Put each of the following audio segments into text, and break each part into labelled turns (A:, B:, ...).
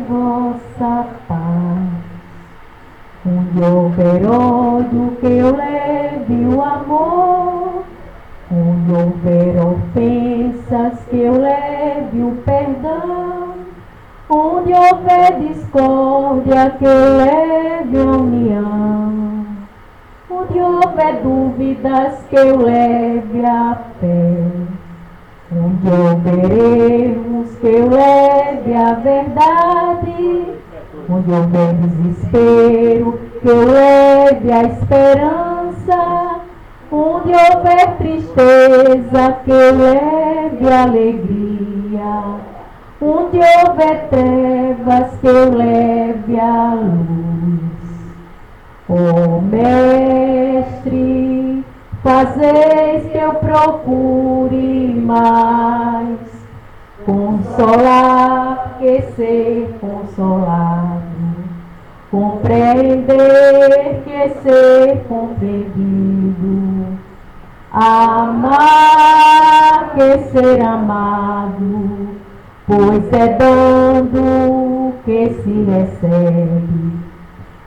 A: vossa paz. Onde houver ódio, que eu leve o amor. Onde houver ofensas, que eu leve o perdão. Onde houver discórdia, que eu leve a união. Onde houver dúvidas, que eu leve a fé. Onde houver erros, que eu leve a verdade. Onde houver desespero, que eu leve a esperança. Onde houver tristeza, que eu leve a alegria. Onde houver trevas, que eu leve a luz. Ó Mestre, fazeis que eu procure mais consolar que ser consolado, compreender que ser compreendido, amar que ser amado, pois é dando que se recebe,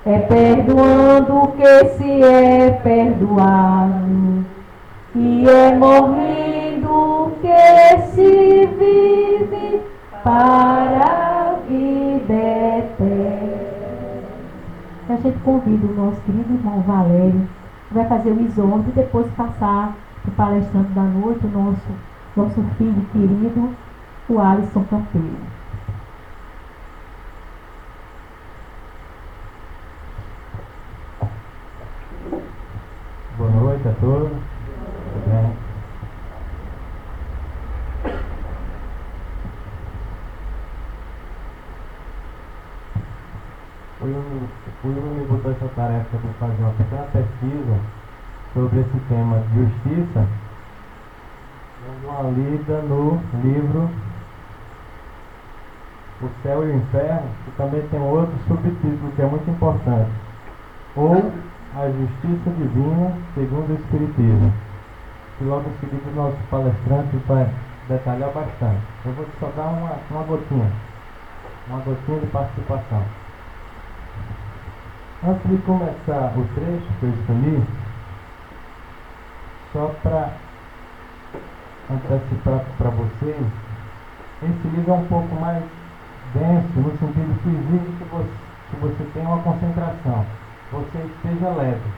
A: é perdoando que se é perdoado, e é morrendo que se vive para a vida eterna. A gente convida o nosso querido irmão Valério, que vai fazer o exorto e depois passar para o palestrante da noite, o nosso filho querido, o Alisson Campeiro.
B: Boa noite a todos. Tudo bem? O Yuri me botou essa tarefa de fazer uma pequena pesquisa sobre esse tema de justiça, dando uma lida no livro O Céu e o Inferno, que também tem outro subtítulo que é muito importante, ou A Justiça Divina segundo o Espiritismo, que logo em seguida o nosso palestrante vai detalhar bastante. Eu vou só dar uma gotinha de participação. Antes de começar o trecho que eu escolhi, só para antecipar para vocês, esse livro é um pouco mais denso, no sentido que exige que você tenha uma concentração, você esteja leve,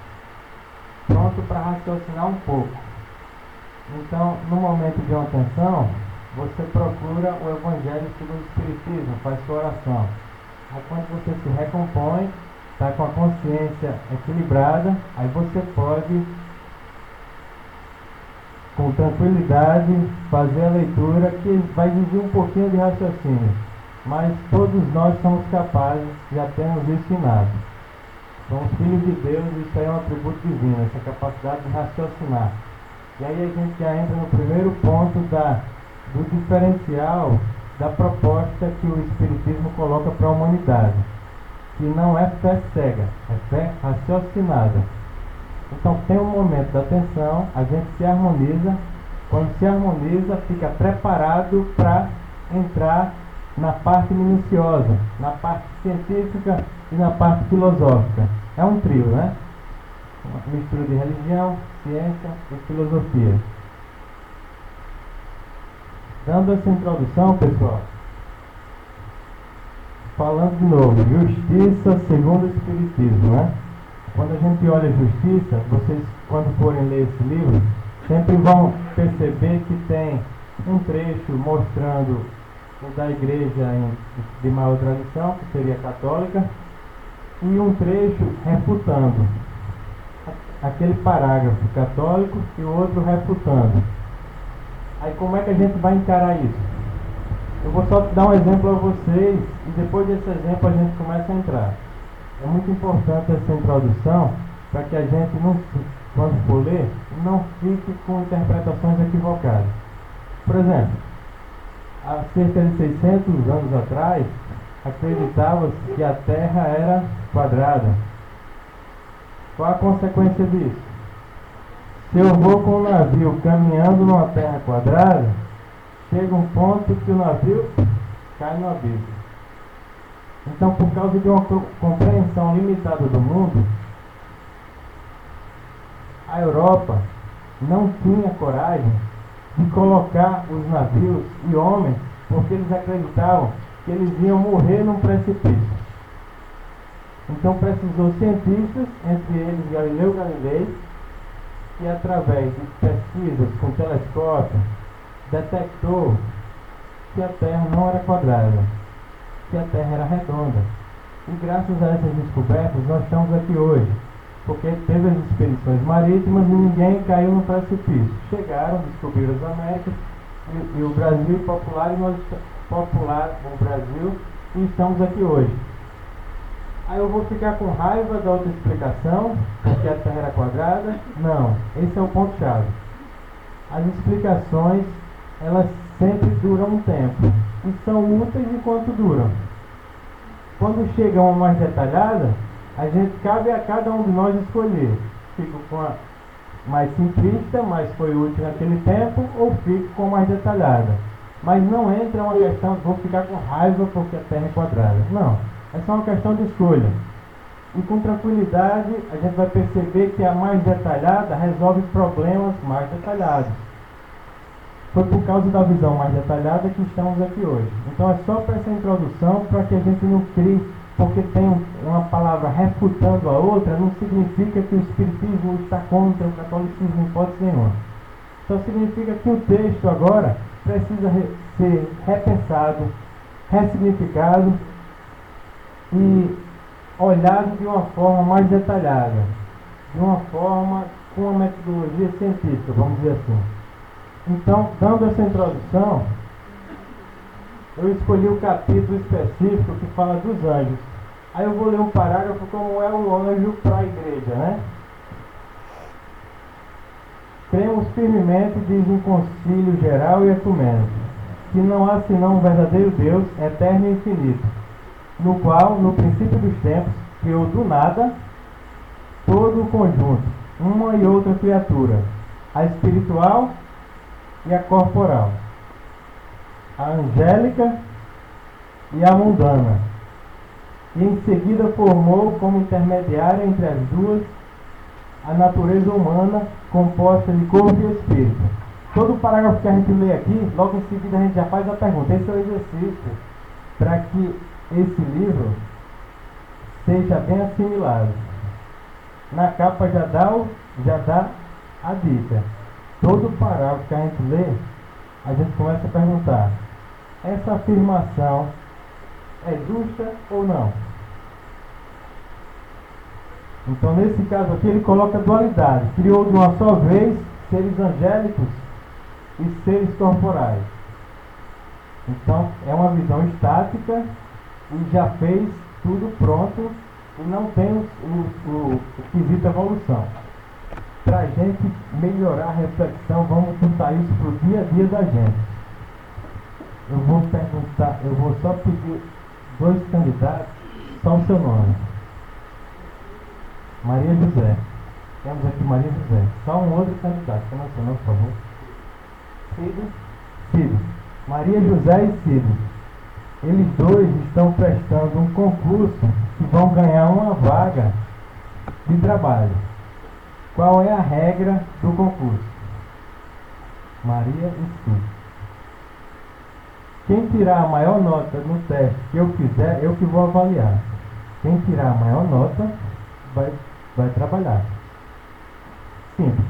B: pronto para raciocinar um pouco. Então, no momento de uma tensão, você procura o Evangelho segundo o Espiritismo, faz sua oração. Aí quando você se recompõe, está com a consciência equilibrada, aí você pode, com tranquilidade, fazer a leitura, que vai exigir um pouquinho de raciocínio. Mas todos nós somos capazes, já temos isso inato. Somos filhos de Deus, isso aí é um atributo divino, essa capacidade de raciocinar. E aí a gente já entra no primeiro ponto do diferencial da proposta que o Espiritismo coloca para a humanidade, que não é fé cega, é fé raciocinada. Então tem um momento da atenção, a gente se harmoniza, quando se harmoniza fica preparado para entrar na parte minuciosa, na parte científica e na parte filosófica. É um trio, né? Uma mistura de religião, ciência e filosofia. Dando essa introdução, pessoal, falando de novo, justiça segundo o Espiritismo, né? Quando a gente olha justiça, vocês, quando forem ler esse livro, sempre vão perceber que tem um trecho mostrando o da igreja de maior tradição, que seria católica, e um trecho refutando aquele parágrafo católico e o outro refutando. Aí como é que a gente vai encarar isso? Eu vou só dar um exemplo a vocês e depois desse exemplo a gente começa a entrar. É muito importante essa introdução para que a gente, quando for ler, não fique com interpretações equivocadas. Por exemplo, há cerca de 600 anos atrás, acreditava-se que a Terra era quadrada. Qual a consequência disso? Se eu vou com o navio caminhando numa terra quadrada, chega um ponto que o navio cai no abismo. Então, por causa de uma compreensão limitada do mundo, a Europa não tinha coragem de colocar os navios e homens, porque eles acreditavam que eles iam morrer num precipício. Então precisou cientistas, entre eles Galileu Galilei, que através de pesquisas com telescópio detectou que a Terra não era quadrada, que a Terra era redonda. E graças a essas descobertas nós estamos aqui hoje, porque teve as expedições marítimas e ninguém caiu no precipício. Chegaram, descobriram as Américas e o Brasil popular, e nós popular o Brasil, e estamos aqui hoje. Aí eu vou ficar com raiva da outra explicação, porque a Terra era quadrada? Não, esse é o ponto-chave. As explicações, elas sempre duram um tempo, e são úteis enquanto duram. Quando chega uma mais detalhada, cabe a cada um de nós escolher. Fico com a mais simplista, mas foi útil naquele tempo, ou fico com a mais detalhada. Mas não entra uma questão de vou ficar com raiva porque a Terra é quadrada. Não, é só uma questão de escolha. E com tranquilidade a gente vai perceber que a mais detalhada resolve problemas mais detalhados. Foi por causa da visão mais detalhada que estamos aqui hoje. Então é só para essa introdução, para que a gente não crie, porque tem uma palavra refutando a outra, não significa que o Espiritismo está contra o catolicismo em hipótese nenhuma. Só significa que o texto agora precisa ser repensado, ressignificado e olhado de uma forma mais detalhada, de uma forma com uma metodologia científica, vamos dizer assim. Então, dando essa introdução, eu escolhi o capítulo específico que fala dos anjos. Aí eu vou ler um parágrafo como é o anjo para a igreja, né? Cremos firmemente, diz um concílio geral e ecumênico, que não há senão um verdadeiro Deus, eterno e infinito, no qual, no princípio dos tempos, criou do nada todo o conjunto, uma e outra criatura, a espiritual e a corporal, a angélica e a mundana, e em seguida formou como intermediária entre as duas a natureza humana composta de corpo e espírito. Todo o parágrafo que a gente lê aqui, logo em seguida a gente já faz a pergunta. Esse é o exercício para que esse livro seja bem assimilado. Na capa já dá a dica. Todo parágrafo que a gente lê, a gente começa a perguntar: essa afirmação é justa ou não? Então, nesse caso aqui, ele coloca dualidade. Criou de uma só vez seres angélicos e seres corporais. Então, é uma visão estática e já fez tudo pronto e não tem o quesito evolução. Para a gente melhorar a reflexão, vamos botar isso para o dia a dia da gente. Eu vou só pedir 2 candidatos, só o seu nome. Maria José. Temos aqui Maria José. Só um outro candidato. Como é o seu nome, por favor? Cid. Maria José e Cid. Eles dois estão prestando um concurso que vão ganhar uma vaga de trabalho. Qual é a regra do concurso? Maria e Cid. Quem tirar a maior nota no teste que eu fizer, eu que vou avaliar. Quem tirar a maior nota vai trabalhar. Simples.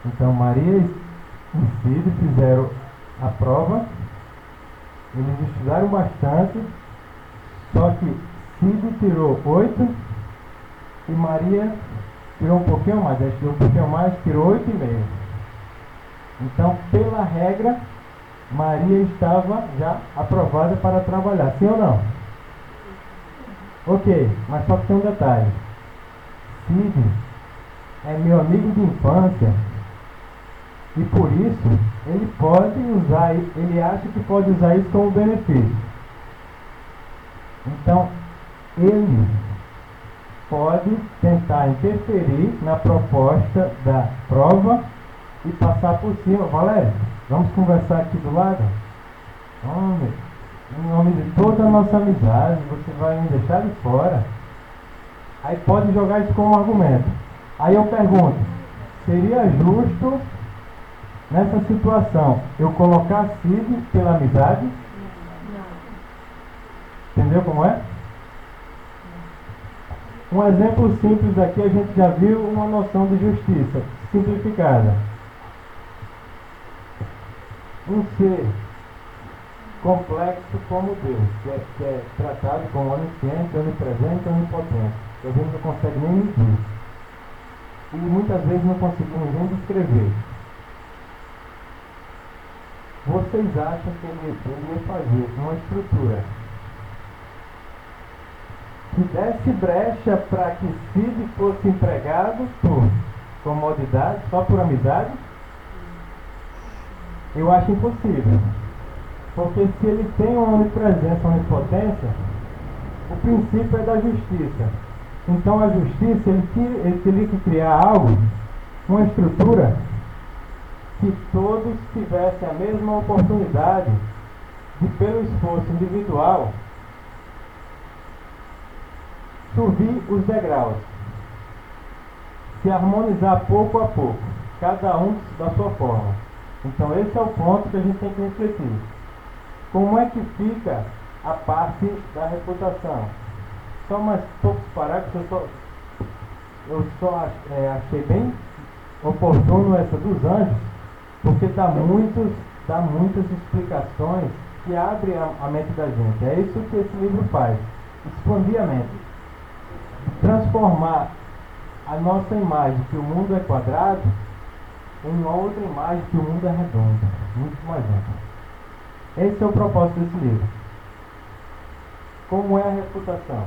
B: Então Maria e Cid fizeram a prova. Eles estudaram bastante. Só que Cid tirou 8 e Maria tirou um pouquinho mais. Ela estudou um pouquinho mais, tirou 8,5. Então, pela regra, Maria estava já aprovada para trabalhar. Sim ou não? Ok, mas só que tem um detalhe. Cid é meu amigo de infância e por isso ele pode usar, ele acha que pode usar isso como benefício. Então, ele pode tentar interferir na proposta da prova e passar por cima. Valério, vamos conversar aqui do lado? Homem, em nome de toda a nossa amizade, você vai me deixar de fora. Aí pode jogar isso como argumento. Aí eu pergunto, seria justo, nessa situação, eu colocar Cid pela amizade? Entendeu como é? Um exemplo simples aqui, a gente já viu uma noção de justiça simplificada. Um ser complexo como Deus, que é tratado como onisciente, onipresente, onipotente. A gente não consegue nem medir. E muitas vezes não conseguimos nem descrever. Vocês acham que ele ia fazer uma estrutura que desse brecha para que Cid fosse empregado por comodidade, só por amizade? Eu acho impossível. Porque se ele tem uma onipresença, uma onipotência, o princípio é da justiça. Então a justiça, ele teria que criar algo, uma estrutura, que todos tivessem a mesma oportunidade de, pelo esforço individual, subir os degraus, se harmonizar pouco a pouco, cada um da sua forma. Então esse é o ponto que a gente tem que refletir. Como é que fica a parte da reputação? Só mais poucos parágrafos, eu só achei bem oportuno essa dos anjos, porque dá muitas explicações que abrem a mente da gente. É isso que esse livro faz, expandir a mente, transformar a nossa imagem, que o mundo é quadrado, em uma outra imagem, que o mundo é redondo, muito mais amplo. Esse é o propósito desse livro. Como é a reputação?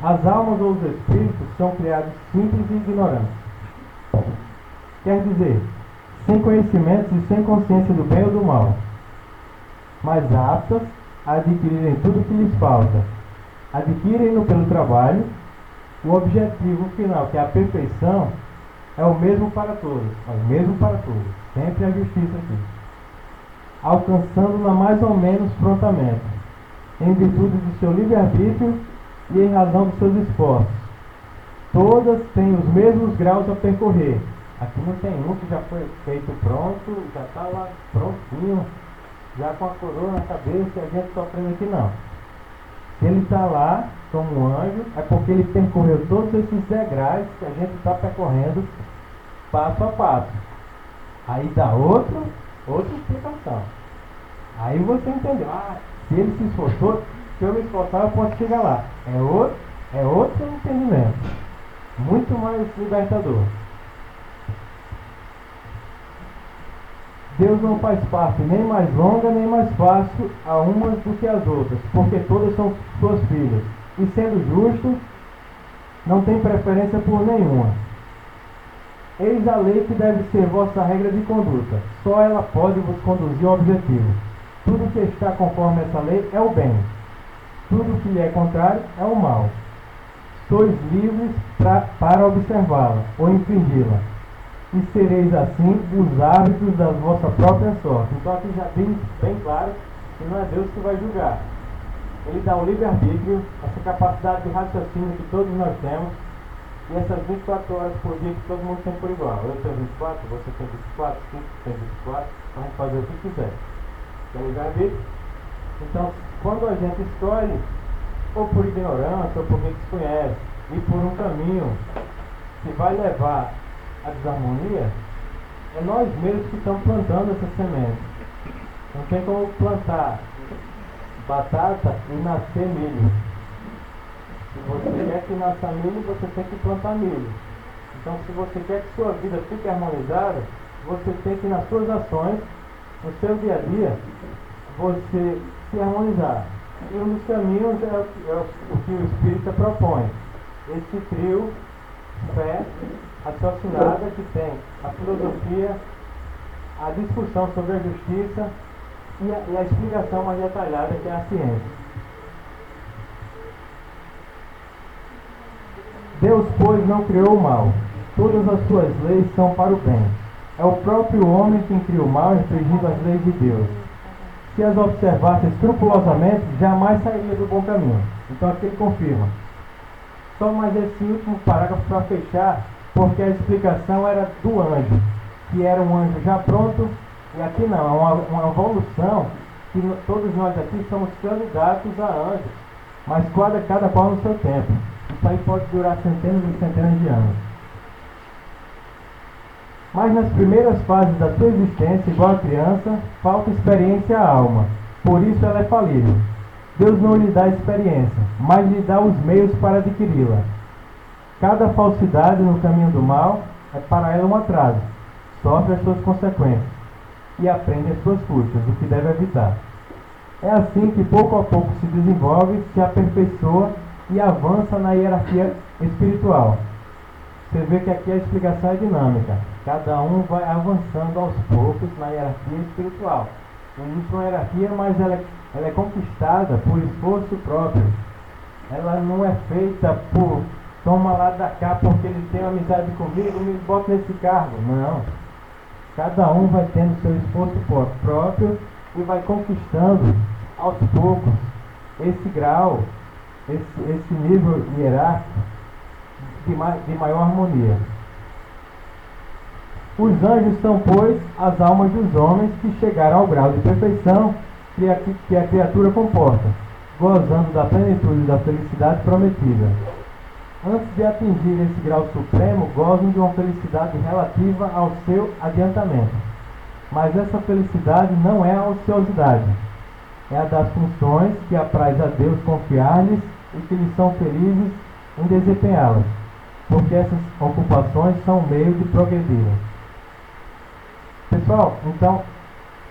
B: As almas ou os espíritos são criados simples e ignorantes. Quer dizer, sem conhecimentos e sem consciência do bem ou do mal, mas aptas a adquirirem tudo o que lhes falta. Adquirem-no pelo trabalho. O objetivo final, que é a perfeição, é o mesmo para todos, mas mesmo para todos. Sempre a justiça aqui. Alcançando-na mais ou menos prontamente, em virtude do seu livre-arbítrio e em razão dos seus esforços. Todas têm os mesmos graus a percorrer. Aqui não tem um que já foi feito pronto, já está lá prontinho, já com a coroa na cabeça e a gente sofrendo aqui não. Se ele está lá como um anjo, é porque ele percorreu todos esses degraus que a gente está percorrendo passo a passo. Aí dá outra explicação. Aí você entendeu, se ele se esforçou, se eu me esforçar eu posso chegar lá. É outro entendimento, muito mais libertador. Deus não faz parte nem mais longa nem mais fácil a umas do que as outras, porque todas são suas filhas, e sendo justo, não tem preferência por nenhuma. Eis a lei que deve ser vossa regra de conduta, só ela pode vos conduzir ao objetivo. Tudo que está conforme essa lei é o bem, tudo que lhe é contrário é o mal. Sois livres para observá-la ou infringi-la, e sereis assim os árbitros da vossa própria sorte. Então aqui já tem bem claro que não é Deus que vai julgar. Ele dá o livre-arbítrio, essa capacidade de raciocínio que todos nós temos, e essas 24 horas por dia que todo mundo tem por igual. Eu tenho 24, você tem 24, 5 tem 24, a gente fazer o que quiser. Tem livre-arbítrio? Então, quando a gente escolhe, ou por ignorância, ou porque desconhece, e por um caminho que vai levar à desarmonia, é nós mesmos que estamos plantando essa semente. Não tem como plantar batata e nascer milho. Se você quer que nasça milho, você tem que plantar milho. Então, se você quer que sua vida fique harmonizada, você tem que, nas suas ações, no seu dia a dia, você se harmonizar. E um dos caminhos é o que o Espírita propõe. Esse trio, fé, raciocinada, que tem a filosofia, a discussão sobre a justiça e a explicação mais detalhada, que é a ciência. Deus, pois, não criou o mal. Todas as suas leis são para o bem. É o próprio homem quem cria o mal, infringindo as leis de Deus. se as observasse escrupulosamente, jamais sairia do bom caminho. Então aqui ele confirma. Só mais esse último parágrafo para fechar, porque a explicação era do anjo, que era um anjo já pronto, e aqui não, é uma evolução, que todos nós aqui somos candidatos a anjos, mas cada qual no seu tempo. Isso aí pode durar centenas e centenas de anos. Mas nas primeiras fases da sua existência, igual a criança, falta experiência à alma. Por isso ela é falível. Deus não lhe dá experiência, mas lhe dá os meios para adquiri-la. Cada falsidade no caminho do mal é para ela um atraso. Sofre as suas consequências e aprende as suas custas, o que deve evitar. É assim que pouco a pouco se desenvolve, se aperfeiçoa e avança na hierarquia espiritual. Você vê que aqui a explicação é dinâmica. Cada um vai avançando aos poucos na hierarquia espiritual. Não existe uma hierarquia, mas ela é conquistada por esforço próprio. Ela não é feita por toma lá da cá porque ele tem amizade comigo, me bota nesse cargo. Não. Cada um vai tendo seu esforço próprio e vai conquistando aos poucos esse grau, esse nível hierárquico de maior harmonia. Os anjos são, pois, as almas dos homens que chegaram ao grau de perfeição que a criatura comporta, gozando da plenitude da felicidade prometida. Antes de atingir esse grau supremo, gozam de uma felicidade relativa ao seu adiantamento. Mas essa felicidade não é a ociosidade, é a das funções que apraz a Deus confiar-lhes e que lhes são felizes em desempenhá-las, porque essas ocupações são meio de progredir. Pessoal, então,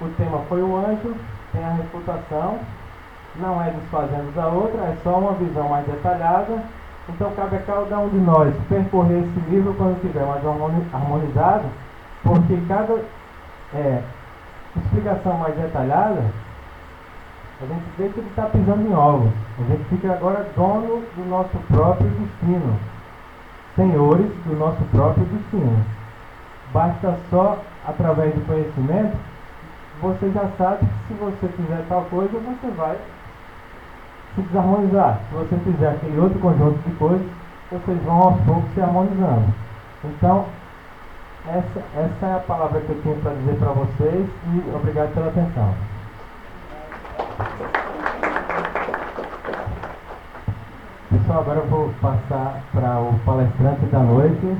B: o tema foi o anjo, tem a refutação, não é desfazendo da outra, é só uma visão mais detalhada. Então, cabe a cada um de nós percorrer esse livro quando estiver mais harmonizado, porque cada explicação mais detalhada, a gente vê que ele está pisando em ovos. A gente fica agora dono do nosso próprio destino, senhores do nosso próprio destino. Basta só, através do conhecimento, você já sabe que se você fizer tal coisa, você vai se desarmonizar. Se você fizer aquele outro conjunto de coisas, vocês vão aos poucos se harmonizando. Então, essa é a palavra que eu tinha para dizer para vocês e obrigado pela atenção. Pessoal, agora eu vou passar para o palestrante da noite,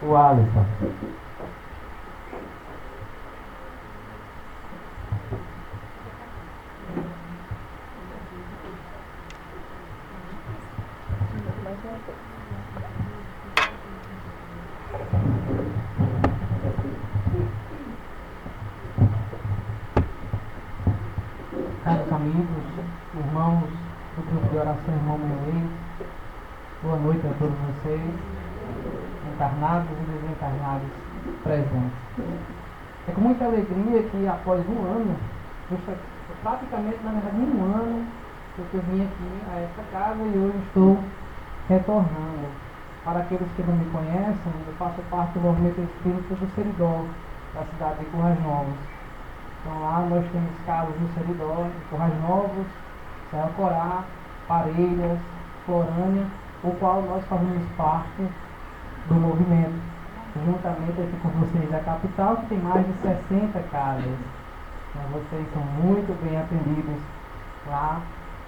B: o Alisson.
C: Caros amigos, irmãos do grupo de oração Irmão Melim, boa noite a todos vocês, encarnados e desencarnados presentes. É com muita alegria que após um ano, praticamente na verdade um ano, que eu vim aqui a esta casa e hoje estou retornando. Para aqueles que não me conhecem, eu faço parte do movimento espírita do Seridó, da cidade de Currais Novos. Então lá nós temos casas no Seridó, em Currais Novos, Serra Corá, Parelhas, Florânia, o qual nós fazemos parte do movimento, juntamente aqui com vocês da capital, que tem mais de 60 casas. Então, vocês são muito bem atendidos lá.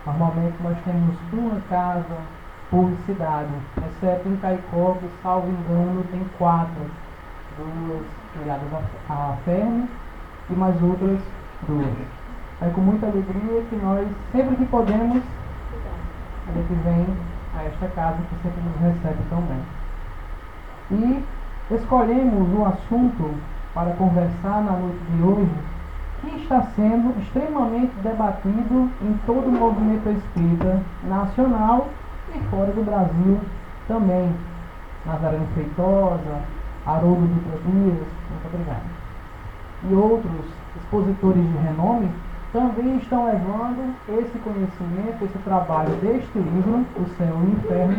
C: Normalmente nós temos uma casa por cidade, exceto em Caicó, que, salvo engano, tem 4, 2 ligadas à Ferme e mais outras 2. É com muita alegria que nós, sempre que podemos, a gente vem a esta casa que sempre nos recebe tão bem. E escolhemos um assunto para conversar na noite de hoje que está sendo extremamente debatido em todo o movimento espírita nacional e fora do Brasil também. Nazareno Feitosa, Haroldo Dutra Dias, muito obrigado. E outros expositores de renome também estão levando esse conhecimento, esse trabalho deste livro, O Céu e o Inferno,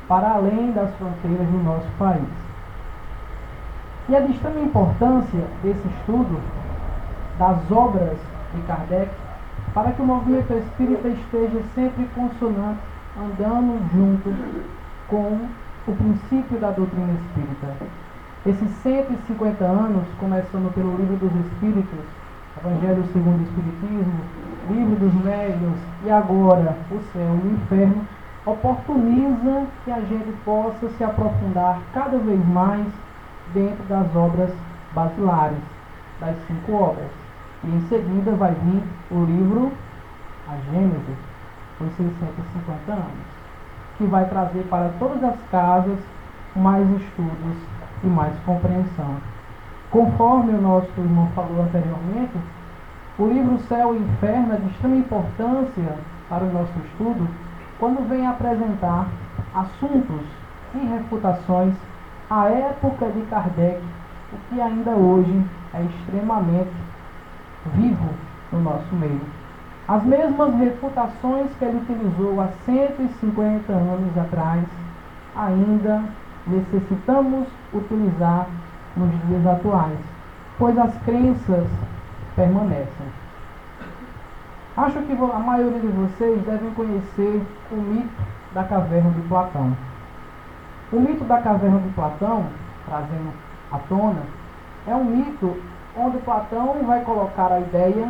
C: para além das fronteiras do nosso país. E é de extrema importância esse estudo das obras de Kardec, para que o movimento espírita esteja sempre consonante, andando junto com o princípio da doutrina espírita. Esses 150 anos, começando pelo Livro dos Espíritos, Evangelho segundo o Espiritismo, Livro dos Médiuns e agora o Céu e o Inferno, oportuniza que a gente possa se aprofundar cada vez mais dentro das obras basilares, das 5 obras. E em seguida vai vir o livro A Gênese, os 650 anos, que vai trazer para todas as casas mais estudos e mais compreensão. Conforme o nosso irmão falou anteriormente, o livro Céu e Inferno é de extrema importância para o nosso estudo quando vem apresentar assuntos e refutações à época de Kardec, o que ainda hoje é extremamente vivo no nosso meio. As mesmas refutações que ele utilizou há 150 anos atrás, ainda necessitamos utilizar nos dias atuais, pois as crenças permanecem. Acho que a maioria de vocês devem conhecer o mito da caverna de Platão. O mito da caverna de Platão, trazendo à tona, é um mito onde Platão vai colocar a ideia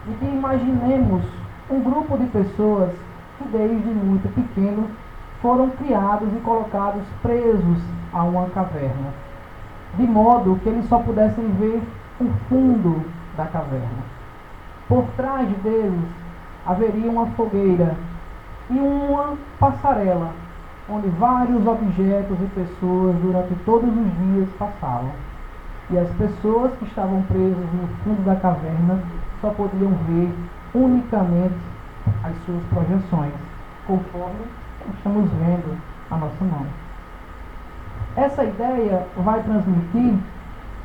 C: de que imaginemos um grupo de pessoas que desde muito pequeno foram criados e colocados presos a uma caverna, de modo que eles só pudessem ver o fundo da caverna. Por trás deles haveria uma fogueira e uma passarela, onde vários objetos e pessoas durante todos os dias passavam. E as pessoas que estavam presas no fundo da caverna só podiam ver unicamente as suas projeções, conforme estamos vendo a nossa mão. Essa ideia vai transmitir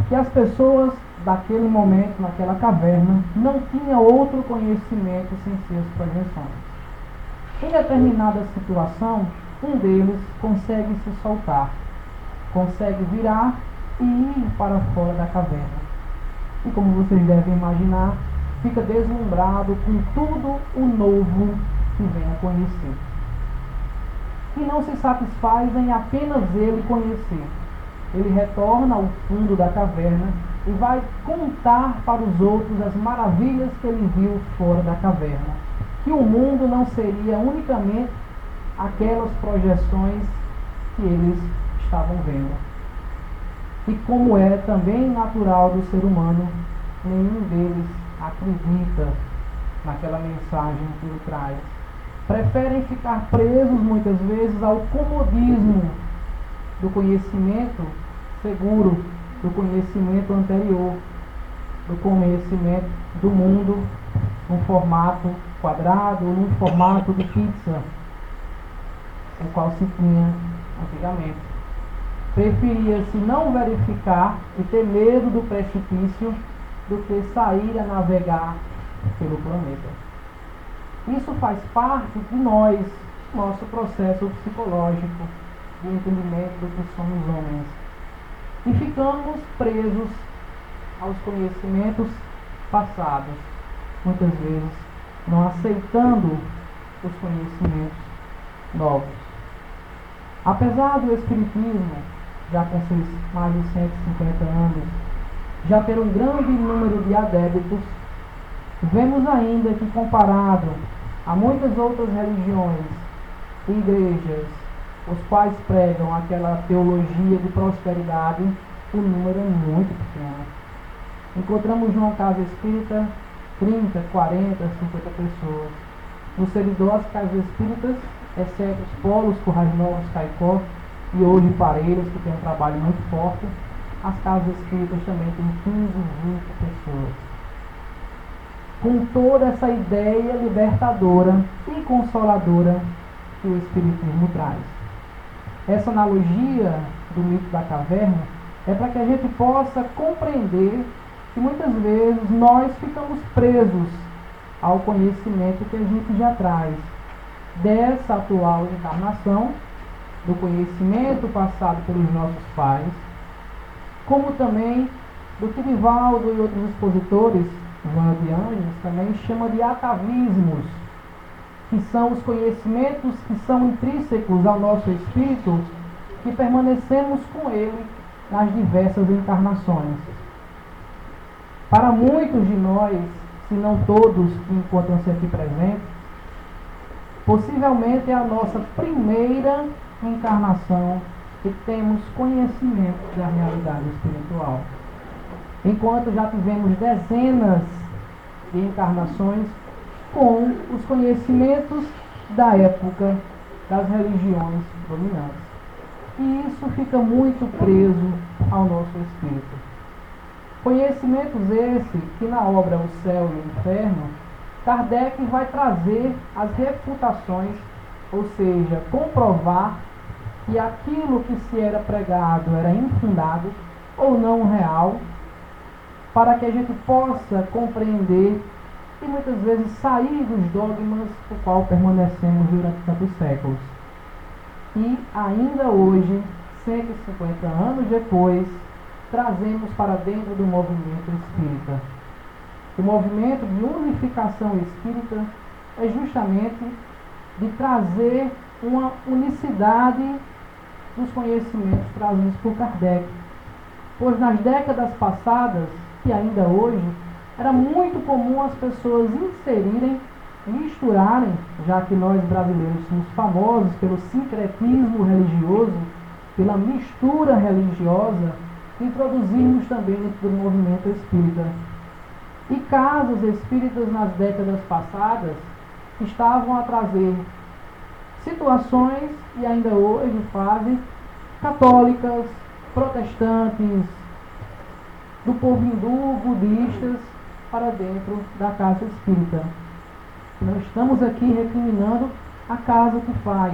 C: que as pessoas daquele momento, naquela caverna, não tinham outro conhecimento sem suas projeções. Em determinada situação, um deles consegue se soltar, consegue virar e ir para fora da caverna. E como vocês devem imaginar, fica deslumbrado com tudo o novo que vem a conhecer. E não se satisfaz em apenas ele conhecer. Ele retorna ao fundo da caverna e vai contar para os outros as maravilhas que ele viu fora da caverna. Que o mundo não seria unicamente aquelas projeções que eles estavam vendo. E como é também natural do ser humano, nenhum deles acredita naquela mensagem que ele traz. Preferem ficar presos muitas vezes ao comodismo do conhecimento seguro, do conhecimento anterior, do conhecimento do mundo num formato quadrado ou num formato de pizza, o qual se tinha antigamente. Preferia-se não verificar e ter medo do precipício do que sair a navegar pelo planeta. Isso faz parte de nós, nosso processo psicológico de entendimento do que somos homens. E ficamos presos aos conhecimentos passados, muitas vezes não aceitando os conhecimentos novos. Apesar do Espiritismo, já com seus mais de 150 anos, já ter um grande número de adeptos, vemos ainda que, comparado a muitas outras religiões e igrejas, os quais pregam aquela teologia de prosperidade, o número é muito pequeno. Encontramos numa casa espírita 30, 40, 50 pessoas. No servidor, as casas espíritas, exceto os polos, Currais Novos, Caicó e hoje Parelhas, que tem um trabalho muito forte, as casas espíritas também têm 15, 20 pessoas. Com toda essa ideia libertadora e consoladora que o Espiritismo traz. Essa analogia do mito da caverna é para que a gente possa compreender que muitas vezes nós ficamos presos ao conhecimento que a gente já traz dessa atual encarnação, do conhecimento passado pelos nossos pais, como também do que Divaldo e outros expositores Joana de Anjos também chama de atavismos, que são os conhecimentos que são intrínsecos ao nosso espírito, que permanecemos com ele nas diversas encarnações. Para muitos de nós, se não todos que encontram-se aqui presentes, possivelmente é a nossa primeira encarnação que temos conhecimento da realidade espiritual. Enquanto já tivemos dezenas de encarnações com os conhecimentos da época das religiões dominantes. E isso fica muito preso ao nosso espírito. Conhecimentos esse que na obra O Céu e o Inferno, Kardec vai trazer as refutações, ou seja, comprovar que aquilo que se era pregado era infundado ou não real, para que a gente possa compreender e muitas vezes sair dos dogmas por qual permanecemos durante tantos séculos. E ainda hoje, 150 anos depois, trazemos para dentro do movimento espírita. O movimento de unificação espírita é justamente de trazer uma unicidade dos conhecimentos trazidos por Kardec. Pois nas décadas passadas, e ainda hoje, era muito comum as pessoas inserirem, misturarem, já que nós brasileiros somos famosos pelo sincretismo religioso, pela mistura religiosa, introduzirmos também dentro do movimento espírita. E casas espíritas nas décadas passadas estavam a trazer situações, e ainda hoje fazem, católicas, protestantes, do povo hindu, budistas, para dentro da casa espírita. Não estamos aqui recriminando a casa que faz,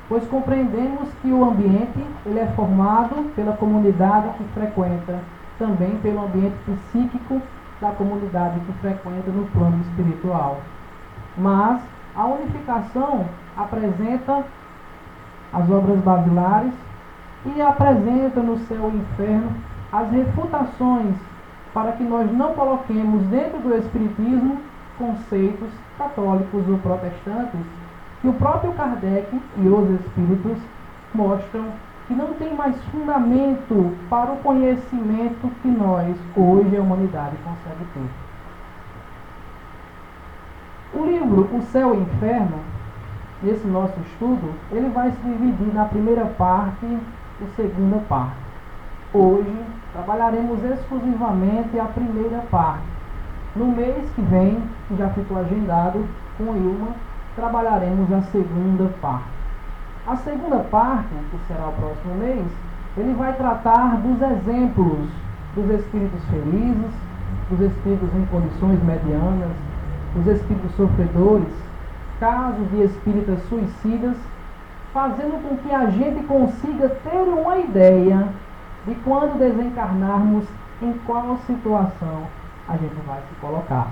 C: pois compreendemos que o ambiente ele é formado pela comunidade que frequenta, também pelo ambiente psíquico da comunidade que frequenta no plano espiritual. Mas a unificação apresenta as obras basilares e apresenta no Céu e Inferno as refutações para que nós não coloquemos dentro do Espiritismo conceitos católicos ou protestantes que o próprio Kardec e os Espíritos mostram que não tem mais fundamento para o conhecimento que nós, hoje, a humanidade consegue ter. O livro O Céu e o Inferno, nesse nosso estudo, ele vai se dividir na primeira parte e segunda parte. Hoje, trabalharemos exclusivamente a primeira parte. No mês que vem, que já ficou agendado com Ilma, trabalharemos a segunda parte. A segunda parte, que será o próximo mês, ele vai tratar dos exemplos dos espíritos felizes, dos espíritos em condições medianas, dos espíritos sofredores, casos de espíritas suicidas, fazendo com que a gente consiga ter uma ideia de quando desencarnarmos, em qual situação a gente vai se colocar.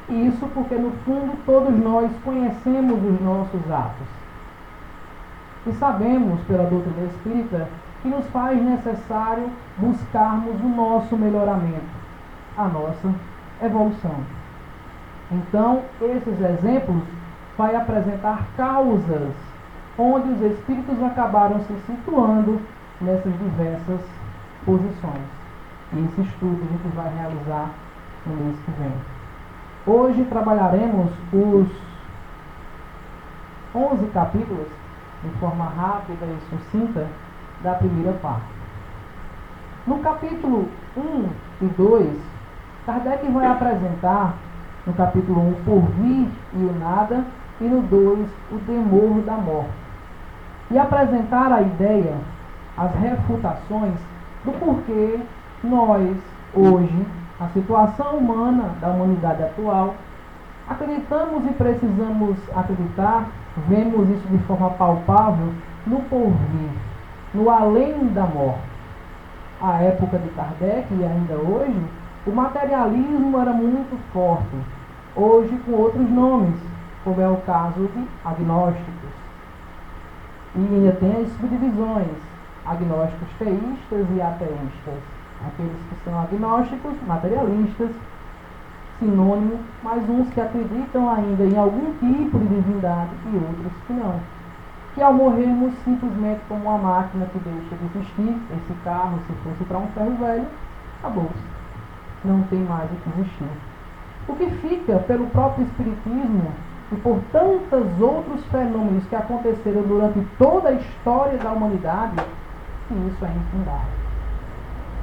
C: Isso porque, no fundo, todos nós conhecemos os nossos atos. E sabemos, pela doutrina espírita, que nos faz necessário buscarmos o nosso melhoramento, a nossa evolução. Então, esses exemplos vai apresentar causas onde os espíritos acabaram se situando nessas diversas posições. E esse estudo a gente vai realizar no mês que vem. Hoje trabalharemos os 11 capítulos de forma rápida e sucinta da primeira parte. No capítulo 1 e 2, Kardec vai apresentar, no capítulo 1, por vir e o nada, e no 2, o temor da morte. E apresentar a ideia, as refutações do porquê nós, hoje, a situação humana da humanidade atual, acreditamos e precisamos acreditar, vemos isso de forma palpável no porvir, no além da morte. À época de Kardec e ainda hoje, o materialismo era muito forte, hoje com outros nomes, como é o caso de agnósticos. E ainda tem as subdivisões, agnósticos teístas e ateístas. Aqueles que são agnósticos, materialistas, sinônimo, mas uns que acreditam ainda em algum tipo de divindade e outros que não. Que ao morrermos simplesmente como uma máquina que deixa de existir, esse carro, se fosse para um ferro velho, acabou-se. Não tem mais o que existir. O que fica pelo próprio Espiritismo e por tantos outros fenômenos que aconteceram durante toda a história da humanidade, que isso é infundável.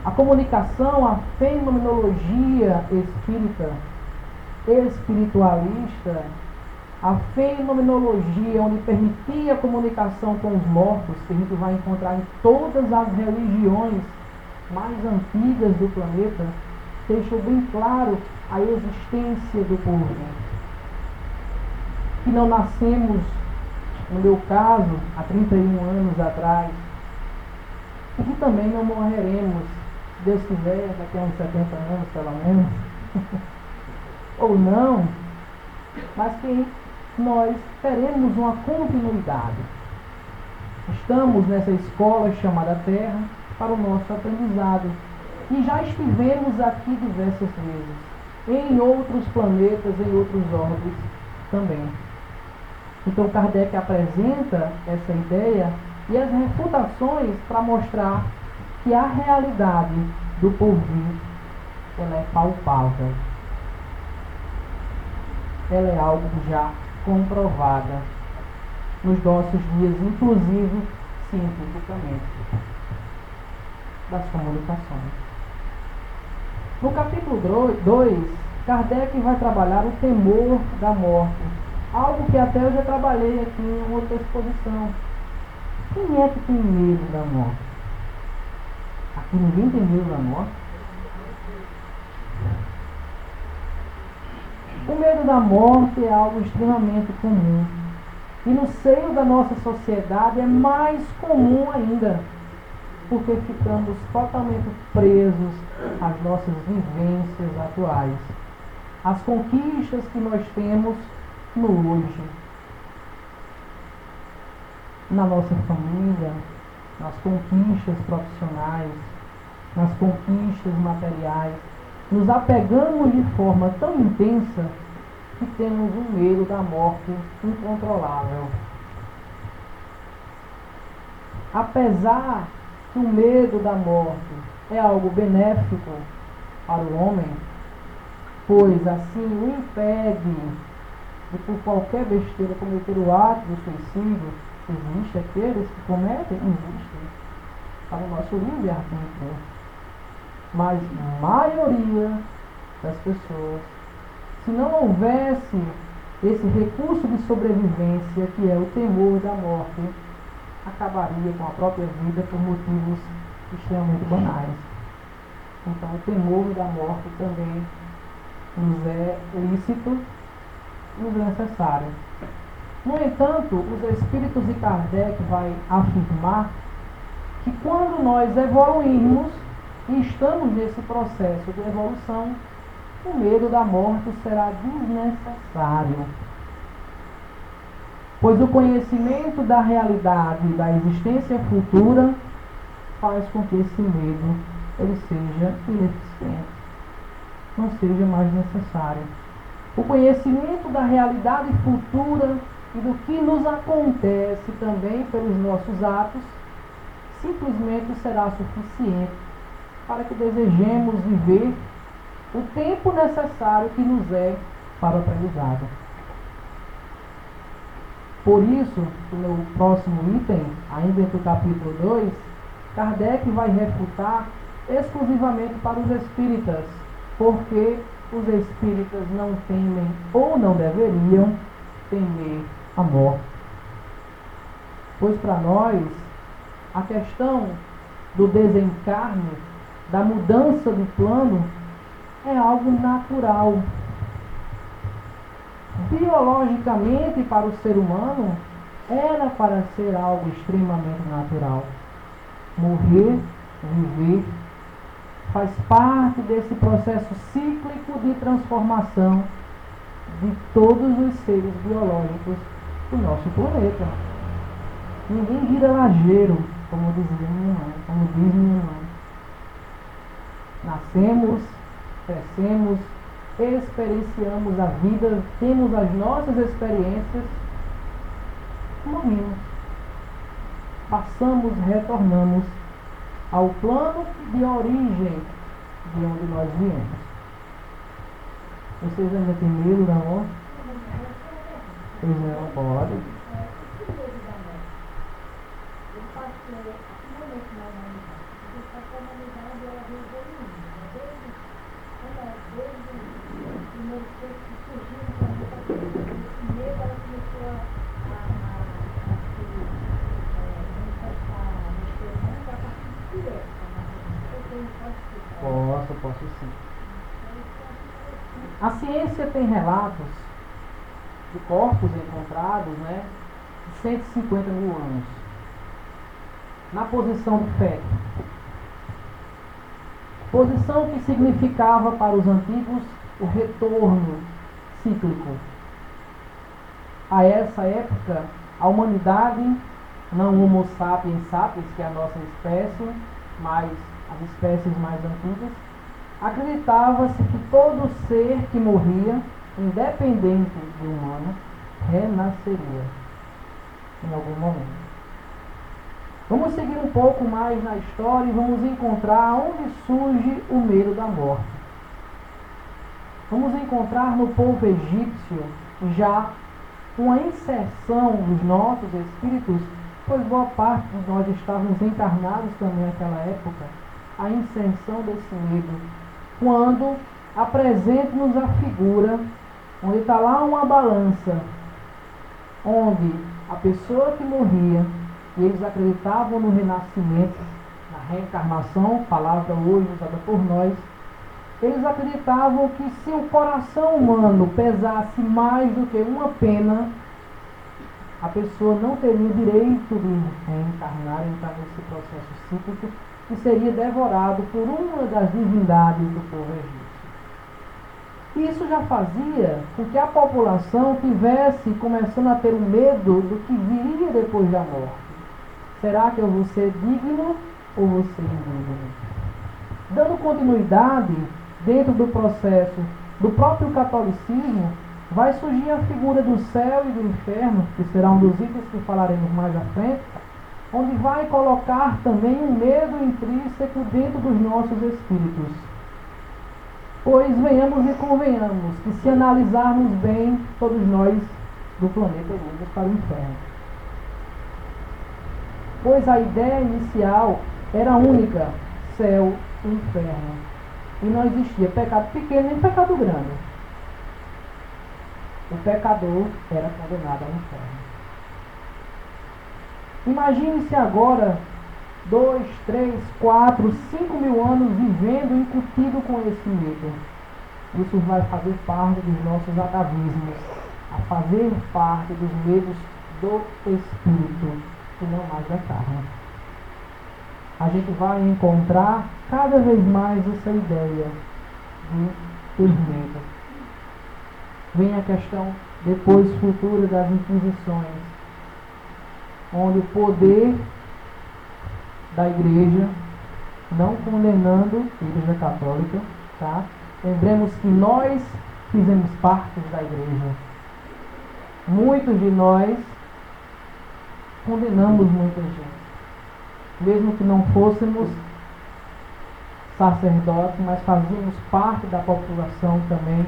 C: A comunicação, a fenomenologia espírita, espiritualista, a fenomenologia onde permitia a comunicação com os mortos, que a gente vai encontrar em todas as religiões mais antigas do planeta, deixou bem claro a existência do porvir. Que não nascemos, no meu caso, há 31 anos atrás, e que também não morreremos, se Deus quiser, daqui a uns 70 anos pelo menos, ou não, mas que nós teremos uma continuidade. Estamos nessa escola chamada Terra para o nosso aprendizado. E já estivemos aqui diversas vezes, em outros planetas, em outros orbes também. Então Kardec apresenta essa ideia e as refutações para mostrar que a realidade do porvir, ela é palpável. Ela é algo já comprovada nos nossos dias, inclusive cientificamente, das comunicações. No capítulo 2, Kardec vai trabalhar o temor da morte, algo que até eu já trabalhei aqui em outra exposição. Quem é que tem medo da morte? Aqui ninguém tem medo da morte. O medo da morte é algo extremamente comum. E no seio da nossa sociedade é mais comum ainda, porque ficamos totalmente presos às nossas vivências atuais, às conquistas que nós temos no hoje, na nossa família, nas conquistas profissionais, nas conquistas materiais. Nos apegamos de forma tão intensa que temos um medo da morte incontrolável. Apesar que o medo da morte é algo benéfico para o homem, pois assim o impede de por qualquer besteira cometer o ato do suicídio. Existem aqueles que cometem? Existem. Para o nosso livre-arbítrio. Mas a maioria das pessoas, se não houvesse esse recurso de sobrevivência que é o temor da morte, acabaria com a própria vida por motivos extremamente banais. Então o temor da morte também nos é lícito, nos é necessário. No entanto, os Espíritos de Kardec vai afirmar que quando nós evoluirmos e estamos nesse processo de evolução, o medo da morte será desnecessário. Pois o conhecimento da realidade da existência futura faz com que esse medo ele seja ineficiente, não seja mais necessário. O conhecimento da realidade futura e do que nos acontece também pelos nossos atos simplesmente será suficiente para que desejemos viver o tempo necessário que nos é para o aprendizado. Por isso, no próximo item, ainda do capítulo 2, Kardec vai refutar exclusivamente para os espíritas, porque os espíritas não temem ou não deveriam temer a morte. Pois para nós, a questão do desencarne, da mudança do plano, é algo natural. Biologicamente, para o ser humano, era para ser algo extremamente natural. Morrer, viver, faz parte desse processo cíclico de transformação de todos os seres biológicos do nosso planeta. Ninguém vira lajeiro, como dizia minha mãe, como diz minha mãe. Nascemos, crescemos, experienciamos a vida, temos as nossas experiências, morremos. Passamos, retornamos ao plano de origem de onde nós viemos. Vocês ainda têm medo da morte? Pois não, pode. Posso sim. A ciência tem relatos de corpos encontrados, né, de 150 mil anos, na posição de feto. Posição que significava para os antigos o retorno cíclico. A essa época, a humanidade, não o Homo sapiens sapiens, que é a nossa espécie, mas as espécies mais antigas, acreditava-se que todo ser que morria, independente de humano, renasceria em algum momento. Vamos seguir um pouco mais na história e vamos encontrar onde surge o medo da morte. Vamos encontrar no povo egípcio já uma inserção dos nossos espíritos, pois boa parte de nós estávamos encarnados também naquela época, a inserção desse medo, quando apresenta-nos a figura onde está lá uma balança, onde a pessoa que morria, e eles acreditavam no renascimento, na reencarnação, palavra hoje usada por nós, eles acreditavam que se o coração humano pesasse mais do que uma pena, a pessoa não teria o direito de reencarnar, entrar nesse processo cíclico, e seria devorado por uma das divindades do povo egípcio. Isso já fazia com que a população tivesse começando a ter o medo do que viria depois da morte. Será que eu vou ser digno ou vou ser indigno? Dando continuidade, dentro do processo do próprio catolicismo, vai surgir a figura do céu e do inferno, que será um dos itens que falaremos mais à frente, onde vai colocar também um medo intrínseco dentro dos nossos espíritos. Pois venhamos e convenhamos que, se analisarmos bem, todos nós do planeta iremos para o inferno. Pois a ideia inicial era única: céu e inferno. E não existia pecado pequeno nem pecado grande. O pecador era condenado ao inferno. Imagine-se agora 2, 3, 4, 5 mil anos vivendo incutido com esse medo. Isso vai fazer parte dos nossos atavismos, a fazer parte dos medos do espírito e não mais da carne. A gente vai encontrar cada vez mais essa ideia de ter medo. Vem a questão depois futura das inquisições, onde o poder da igreja, não condenando a igreja católica, tá? Lembremos que nós fizemos parte da igreja. Muitos de nós condenamos muita gente, mesmo que não fôssemos sacerdotes, mas fazíamos parte da população também,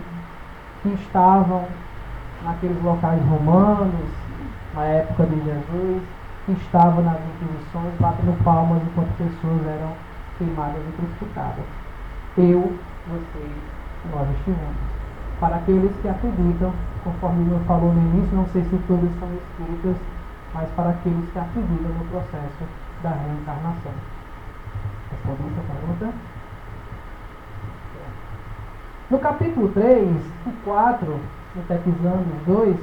C: que estavam naqueles locais romanos, na época de Jesus, que estavam nas inquisições, batendo palmas enquanto pessoas eram queimadas e crucificadas. Eu, vocês, nós estivemos. Para aqueles que acreditam, conforme eu falou no início, não sei se todos são espíritas, mas para aqueles que acreditam no processo da reencarnação. Respondeu essa pergunta? No capítulo 3 e 4, sintetizando os dois,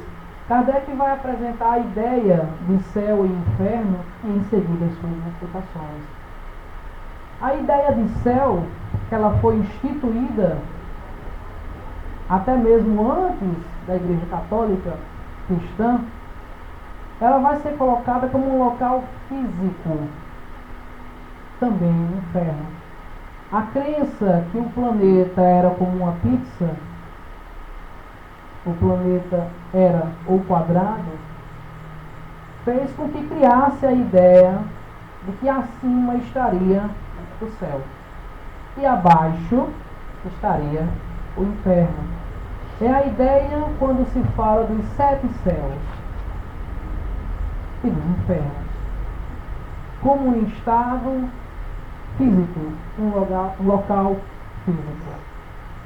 C: Kardec vai apresentar a ideia de céu e inferno e em seguida as suas refutações. A ideia de céu, que ela foi instituída até mesmo antes da Igreja Católica Cristã, ela vai ser colocada como um local físico, também um inferno. A crença que o planeta era como uma pizza o planeta era ou quadrado, fez com que criasse a ideia de que acima estaria o céu e abaixo estaria o inferno. É a ideia quando se fala dos 7 céus e dos infernos, como um estado físico, um local físico.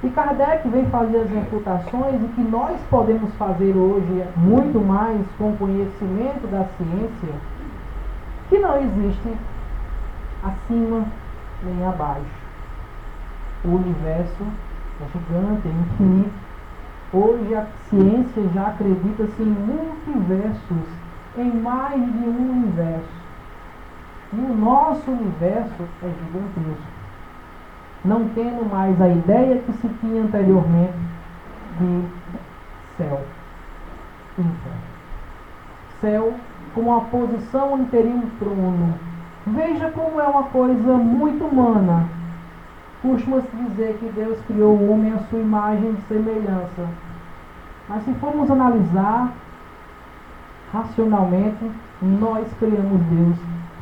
C: E Kardec vem fazer as refutações e que nós podemos fazer hoje muito mais com o conhecimento da ciência, que não existe acima nem abaixo. O universo é gigante, é infinito. Hoje a ciência já acredita-se em multiversos, em mais de um universo. E o nosso universo é gigantesco, não tendo mais a ideia que se tinha anteriormente de céu e inferno. Céu com uma posição onde teria um trono. Veja como é uma coisa muito humana. Costuma-se dizer que Deus criou o homem à sua imagem e semelhança. Mas se formos analisar racionalmente, nós criamos Deus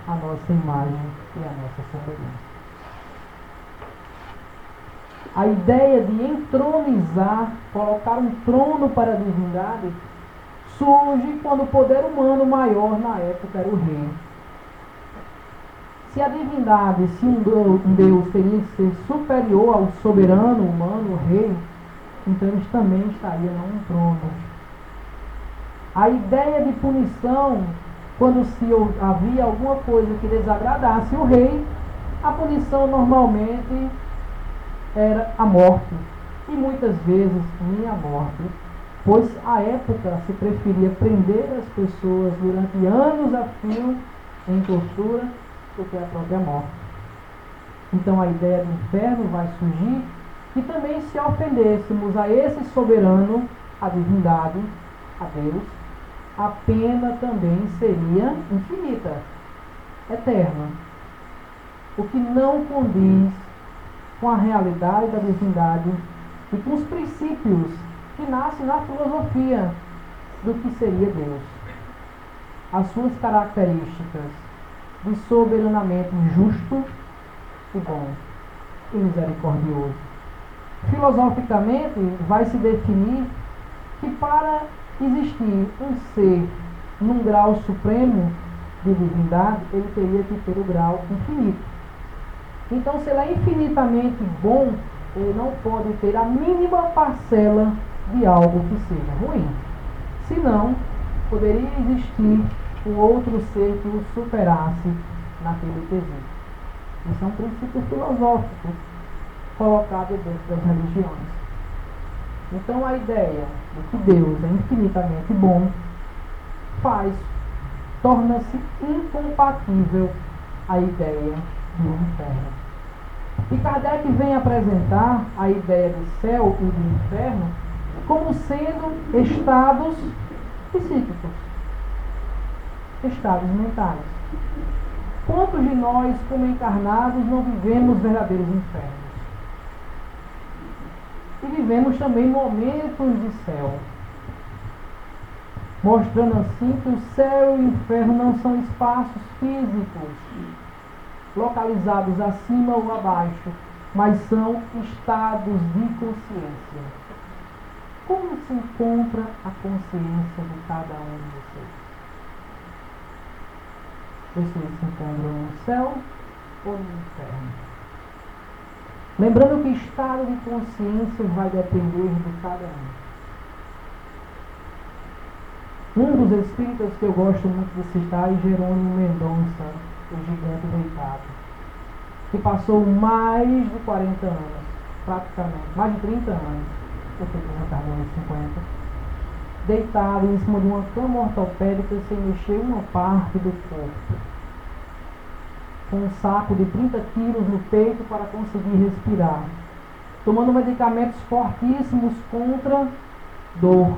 C: à nossa imagem e à nossa semelhança. A ideia de entronizar, colocar um trono para a divindade, surge quando o poder humano maior na época era o rei. Se a divindade, se um Deus teria que ser superior ao soberano humano, o rei, então eles também estariam num trono. A ideia de punição, quando se havia alguma coisa que desagradasse o rei, a punição normalmente era a morte. E muitas vezes nem a morte, pois à época se preferia prender as pessoas durante anos a fio em tortura do que a própria morte. Então a ideia do inferno vai surgir, e também se ofendêssemos a esse soberano, a divindade, a Deus, a pena também seria infinita, eterna. O que não condiz com a realidade da divindade e com os princípios que nascem na filosofia do que seria Deus. As suas características de soberanamente justo e bom e misericordioso. Filosoficamente, vai se definir que para existir um ser num grau supremo de divindade, ele teria que ter o grau infinito. Então, se ele é infinitamente bom, ele não pode ter a mínima parcela de algo que seja ruim. Senão, poderia existir um outro ser que o superasse naquele quesito. Isso é um princípio filosófico colocado dentro das religiões. Então a ideia de que Deus é infinitamente bom torna-se incompatível a ideia do inferno. E Kardec vem apresentar a ideia de céu e de inferno como sendo estados psíquicos, estados mentais. Quantos de nós, como encarnados, não vivemos verdadeiros infernos? E vivemos também momentos de céu, mostrando assim que o céu e o inferno não são espaços físicos, localizados acima ou abaixo, mas são estados de consciência. Como se encontra a consciência de cada um de vocês? Vocês se encontram no céu ou no inferno? Lembrando que o estado de consciência vai depender de cada um. Um dos espíritas que eu gosto muito de citar é Jerônimo Mendonça, o gigante deitado, que passou mais de 40 anos, praticamente, mais de 30 anos, porque desencarnou em 50, deitado em cima de uma cama ortopédica sem mexer uma parte do corpo, com um saco de 30 quilos no peito para conseguir respirar, tomando medicamentos fortíssimos contra dor,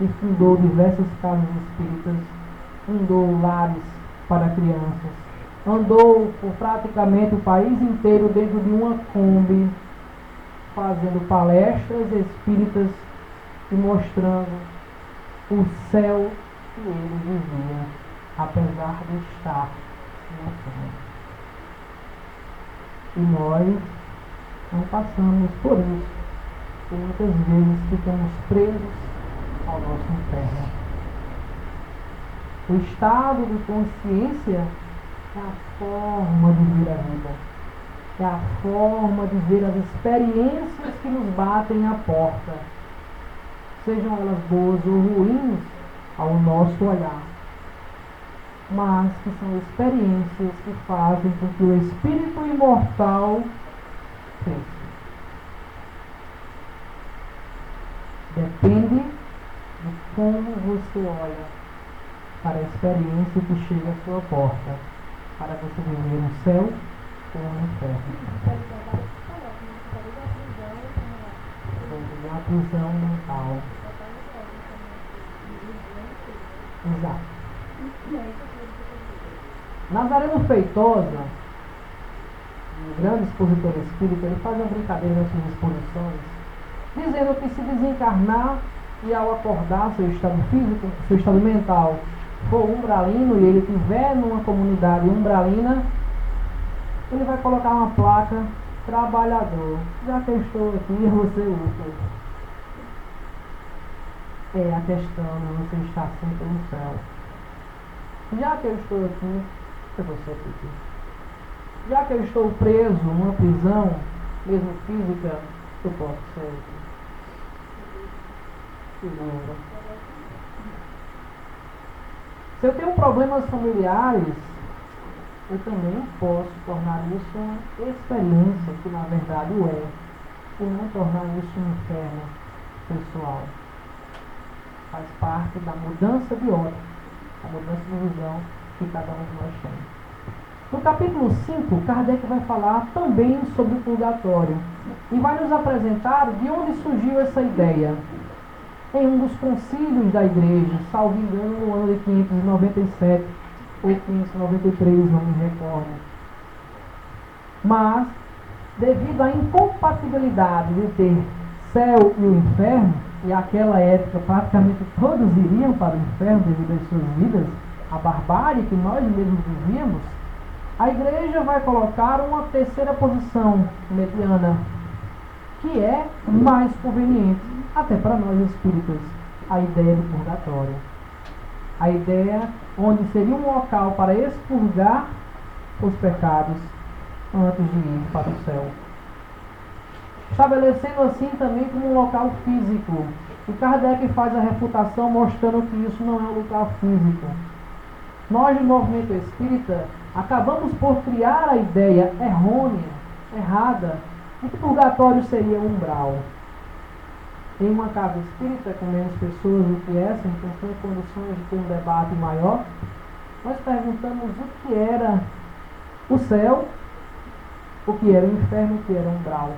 C: e fundou diversas casas espíritas, fundou lares para crianças, andou por praticamente o país inteiro dentro de uma Kombi, fazendo palestras espíritas e mostrando o céu que ele vivia, apesar de estar no céu. E nós não passamos por isso, e muitas vezes ficamos presos ao nosso inferno. O estado de consciência é a forma de ver a vida, é a forma de ver as experiências que nos batem à porta, sejam elas boas ou ruins ao nosso olhar, mas que são experiências que fazem com que o espírito imortal cresça. Depende de como você olha para a experiência que chega à sua porta, para você viver no céu ou no inferno. É uma prisão mental. Exato. Nazareno Feitosa, um grande expositor espírita, ele faz uma brincadeira nas suas exposições, dizendo que se desencarnar e ao acordar seu estado físico, seu estado mental for umbralino e ele estiver numa comunidade umbralina, ele vai colocar uma placa: trabalhador, já que eu estou aqui, você usa. É a questão de você estar sempre no céu. Já que eu estou aqui, eu vou ser aqui. Já que eu estou preso numa prisão, mesmo física, eu posso ser aqui. Se eu tenho problemas familiares, eu também posso tornar isso uma experiência, que na verdade o é, e não tornar isso um inferno pessoal. Faz parte da mudança de ótica, a mudança de visão que cada um de nós tem. No capítulo 5, Kardec vai falar também sobre o purgatório e vai nos apresentar de onde surgiu essa ideia. Em um dos concílios da igreja, salvo engano, no ano de 597 ou 593, não me recordo. Mas, devido à incompatibilidade de ter céu e o inferno, e naquela época praticamente todos iriam para o inferno devido às suas vidas, a barbárie que nós mesmos vivíamos, a igreja vai colocar uma terceira posição mediana, que é mais conveniente, até para nós espíritas, a ideia do purgatório. A ideia onde seria um local para expurgar os pecados antes de ir para o céu. Estabelecendo assim também como um local físico. E Kardec faz a refutação mostrando que isso não é um local físico. Nós, no movimento espírita, acabamos por criar a ideia errônea, errada, de que purgatório seria um umbral. Em uma casa espírita, com menos pessoas do que essa, então sem condições de ter um debate maior, nós perguntamos o que era o céu, o que era o inferno, o que era o umbral.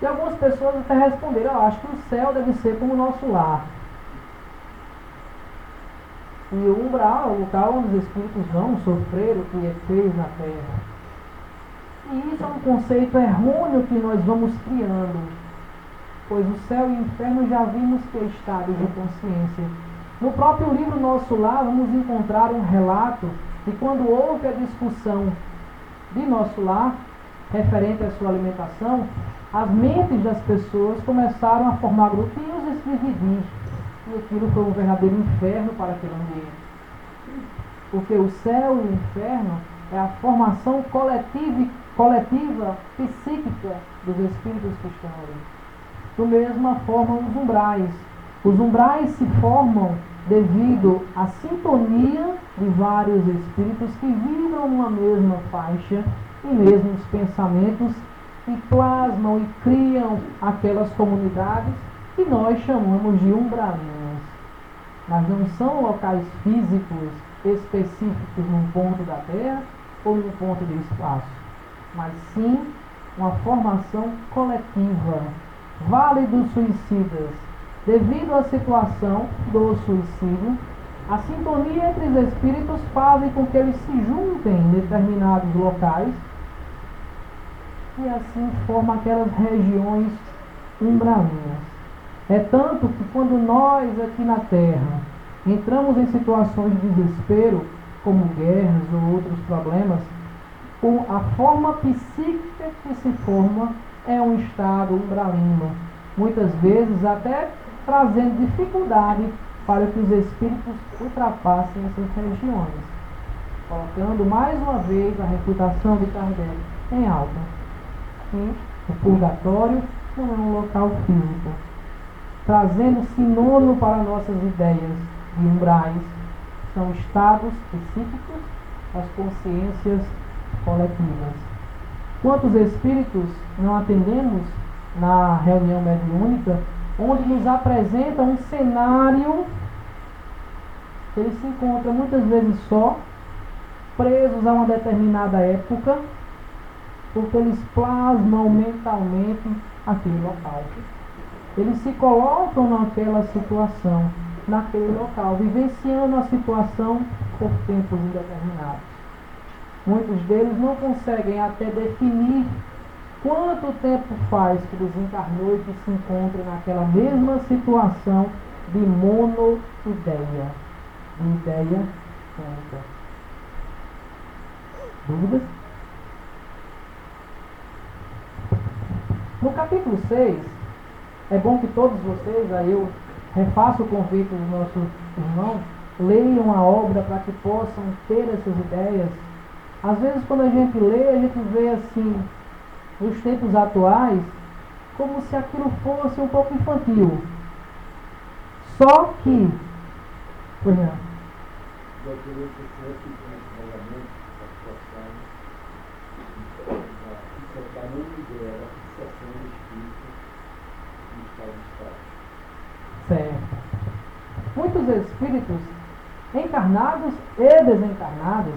C: E algumas pessoas até responderam: eu acho que o céu deve ser como o nosso lar. E o umbral é o local onde os espíritos vão sofrer o que fez na terra. E isso é um conceito errôneo que nós vamos criando, pois o céu e o inferno já vimos que é estado de consciência. No próprio livro Nosso Lar, vamos encontrar um relato de quando houve a discussão de Nosso Lar, referente à sua alimentação, as mentes das pessoas começaram a formar grupinhos e se dividir. E aquilo foi um verdadeiro inferno para aquele ambiente. Porque o céu e o inferno é a formação coletiva psíquica dos espíritos que estão ali. Da mesma forma, os umbrais. Os umbrais se formam devido à sintonia de vários espíritos que vibram numa mesma faixa e mesmos pensamentos e plasmam e criam aquelas comunidades que nós chamamos de umbralinas. Mas não são locais físicos específicos num ponto da Terra ou num ponto do espaço, mas sim uma formação coletiva. Vale dos Suicidas. Devido à situação do suicídio, a sintonia entre os espíritos faz com que eles se juntem em determinados locais e assim formam aquelas regiões umbralinas. É tanto que quando nós aqui na Terra entramos em situações de desespero, como guerras ou outros problemas, a forma psíquica que se forma é um estado umbralino, muitas vezes até trazendo dificuldade para que os espíritos ultrapassem essas regiões, colocando mais uma vez a reputação de Kardec em alta. Sim, o purgatório não é um local físico, trazendo sinônimo para nossas ideias de umbrais, são estados psíquicos das consciências coletivas. Quantos espíritos não atendemos na reunião mediúnica, onde nos apresenta um cenário que eles se encontram muitas vezes só, presos a uma determinada época, porque eles plasmam mentalmente aquele local. Eles se colocam naquela situação, naquele local, vivenciando a situação por tempos indeterminados. Muitos deles não conseguem até definir quanto tempo faz que desencarnou e que se encontra naquela mesma situação de monoideia, de ideia única. Dúvidas? No capítulo 6, é bom que todos vocês, aí eu refaço o convite dos nossos irmãos, leiam a obra para que possam ter essas ideias. Às vezes quando a gente lê, a gente vê assim, nos tempos atuais, como se aquilo fosse um pouco infantil. Só que... Pois não. Certo. Muitos espíritos, encarnados e desencarnados,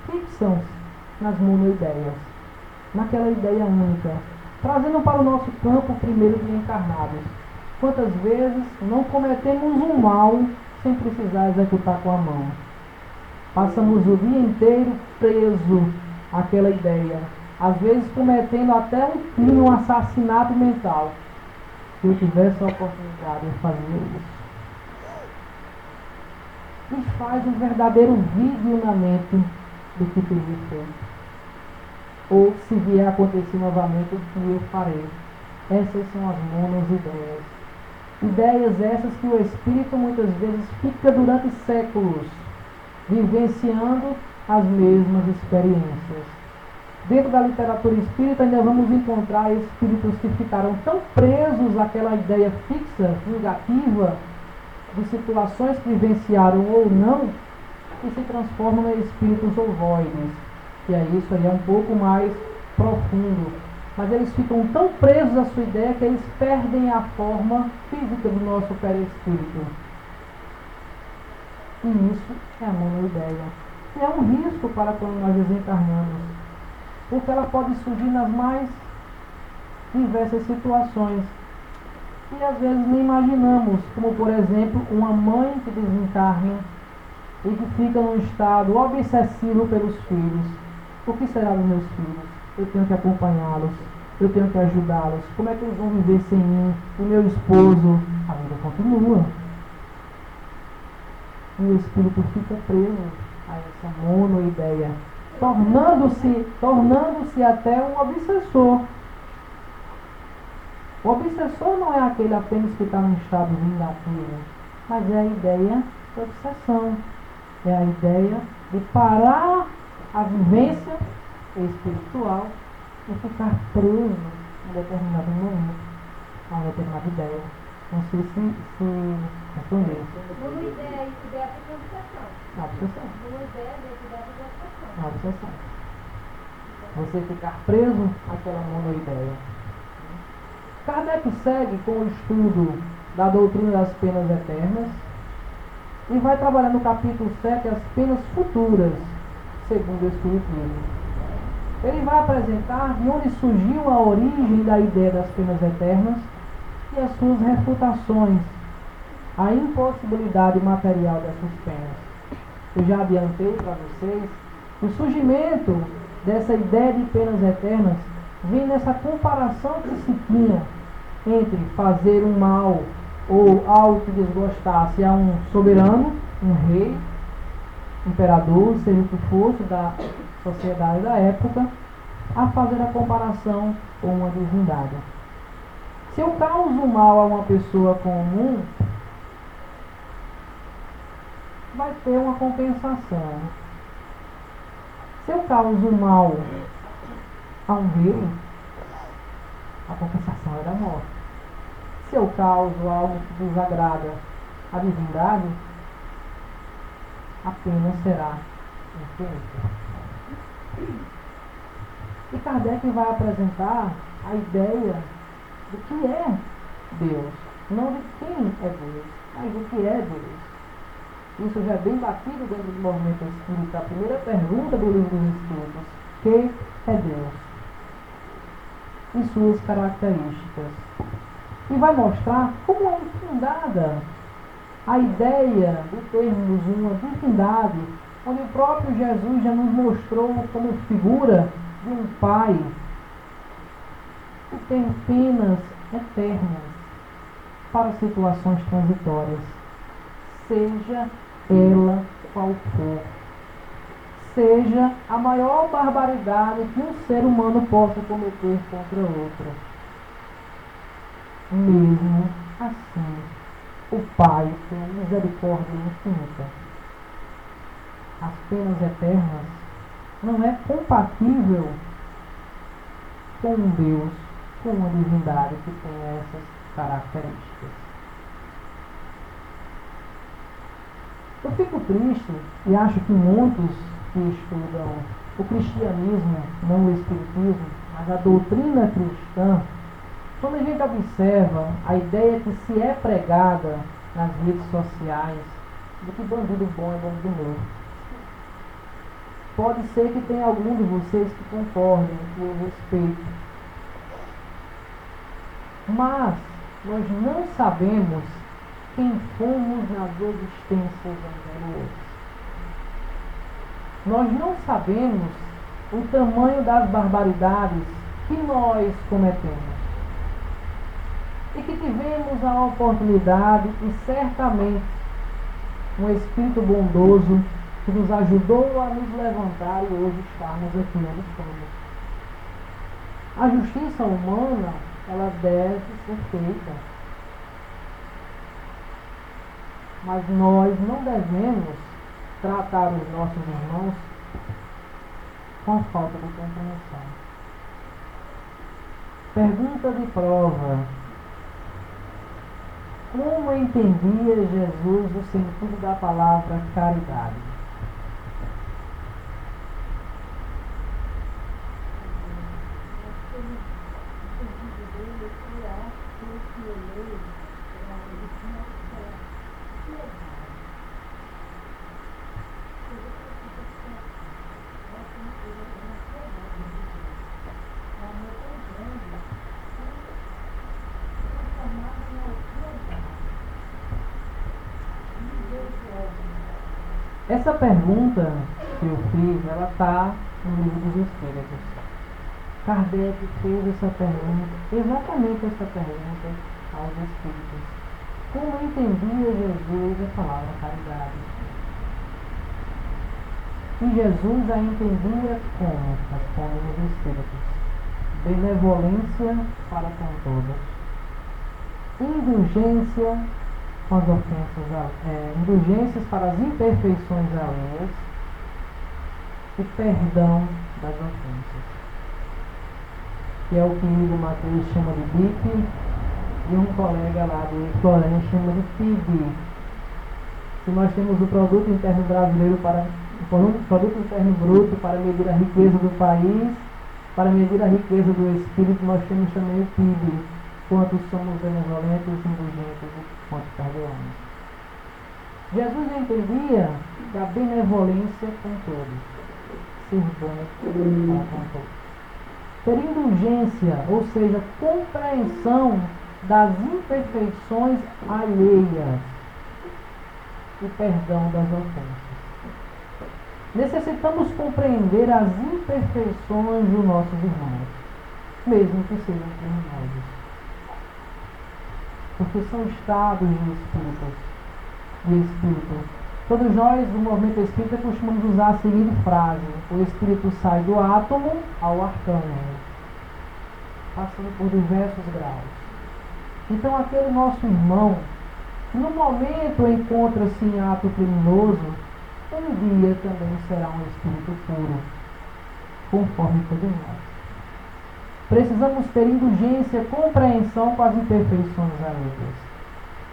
C: fixam-se nas monoideias, naquela ideia única, trazendo para o nosso campo primeiro de encarnados. Quantas vezes não cometemos um mal sem precisar executar com a mão? Passamos o dia inteiro preso àquela ideia, às vezes cometendo até um crime, um assassinato mental. Se eu tivesse a oportunidade de fazer isso, e faz um verdadeiro vídeo na mente do que teve feito. Ou se vier a acontecer novamente, o que eu farei. Essas são as monoideias. Ideias essas que o espírito muitas vezes fica durante séculos vivenciando as mesmas experiências. Dentro da literatura espírita ainda vamos encontrar espíritos que ficaram tão presos àquela ideia fixa, vingativa, de situações que vivenciaram ou não, que se transformam em espíritos ovoides. E aí isso aí é um pouco mais profundo. Mas eles ficam tão presos à sua ideia que eles perdem a forma física do nosso perispírito. E isso é a monoideia. E é um risco para quando nós desencarnamos, porque ela pode surgir nas mais diversas situações. E às vezes nem imaginamos, como por exemplo, uma mãe que desencarna e que fica num estado obsessivo pelos filhos. O que será dos meus filhos? Eu tenho que acompanhá-los, eu tenho que ajudá-los. Como é que eles vão viver sem mim? O meu esposo? A vida continua. E o espírito fica preso a essa monoideia, tornando-se até um obsessor. O obsessor não é aquele apenas que está num estado vingativo, mas é a ideia de obsessão. É a ideia de parar a vivência espiritual e ficar preso em determinado momento, a uma determinada ideia. Não sei se responder.
A: Uma ideia dessa é obsessão.
C: A obsessão.
A: Uma ideia dessa é obsessão.
C: A obsessão. Você ficar preso àquela monoideia. Kardec segue com o estudo da doutrina das penas eternas e vai trabalhar no capítulo 7 as penas futuras, segundo o Espiritismo. Ele vai apresentar de onde surgiu a origem da ideia das penas eternas e as suas refutações, a impossibilidade material dessas penas. Eu já adiantei para vocês que o surgimento dessa ideia de penas eternas vem nessa comparação que se tinha entre fazer um mal ou algo que desgostasse a um soberano, um rei, imperador, seja o que fosse da sociedade da época, a fazer a comparação com uma divindade. Se eu causo mal a uma pessoa comum, vai ter uma compensação. Se eu causo mal a um rei, a compensação é da morte. Se eu causo algo que desagrada a divindade, a pena será infinita. E Kardec vai apresentar a ideia do que é Deus, não de quem é Deus, mas do que é Deus. Isso já é bem batido dentro do movimento espírita. A primeira pergunta do livro dos Espíritos: que é Deus? E suas características. E vai mostrar como é infundada a ideia de termos uma divindade, onde o próprio Jesus já nos mostrou como figura de um Pai que tem penas eternas para situações transitórias, seja ela qual for, seja a maior barbaridade que um ser humano possa cometer contra outro. Mesmo assim, o Pai tem misericórdia infinita. As penas eternas não é compatível com um Deus, com uma divindade que tem essas características. Eu fico triste e acho que muitos que estudam o cristianismo, não o espiritismo, mas a doutrina cristã, quando a gente observa a ideia que se é pregada nas redes sociais de que bandido bom é bandido morto. Pode ser que tenha algum de vocês que concordem, que eu respeito. Mas nós não sabemos quem fomos nas existências anteriores. Nós não sabemos o tamanho das barbaridades que nós cometemos. E que tivemos a oportunidade e certamente um Espírito bondoso que nos ajudou a nos levantar e hoje estarmos aqui onde estamos. A justiça humana, ela deve ser feita. Mas nós não devemos tratar os nossos irmãos com falta de compreensão. Pergunta de prova: como entendia Jesus o sentido da palavra caridade? Essa pergunta que eu fiz, ela está no livro dos Espíritos. Kardec fez essa pergunta, exatamente essa pergunta aos Espíritos. Como entendia Jesus a palavra caridade? E Jesus a entendia como? Respondem os Espíritos: benevolência para com todos, indulgência com as ofensas, indulgências para as imperfeições alheias e perdão das ofensas, que é o que o Mateus chama de BIP e um colega lá de Florêncio chama de PIB. Se nós temos o produto interno brasileiro para o produto interno bruto para medir a riqueza do país, para medir a riqueza do espírito, nós temos também o PIB, quanto somos benevolentes, indulgentes e quanto perdoamos. Jesus entendia da benevolência com todos, ser bom para com todos. Ter indulgência, ou seja, compreensão das imperfeições alheias e perdão das ofensas. Necessitamos compreender as imperfeições dos nossos irmãos, mesmo que sejam criminosos. porque são estados de espírito. Todos nós, do movimento espírita, costumamos usar a seguinte frase: o espírito sai do átomo ao arcanjo, passando por diversos graus. Então, aquele nosso irmão, no momento encontra-se em ato criminoso, um dia também será um espírito puro, conforme todos nós. Precisamos ter indulgência, compreensão com as imperfeições alheias.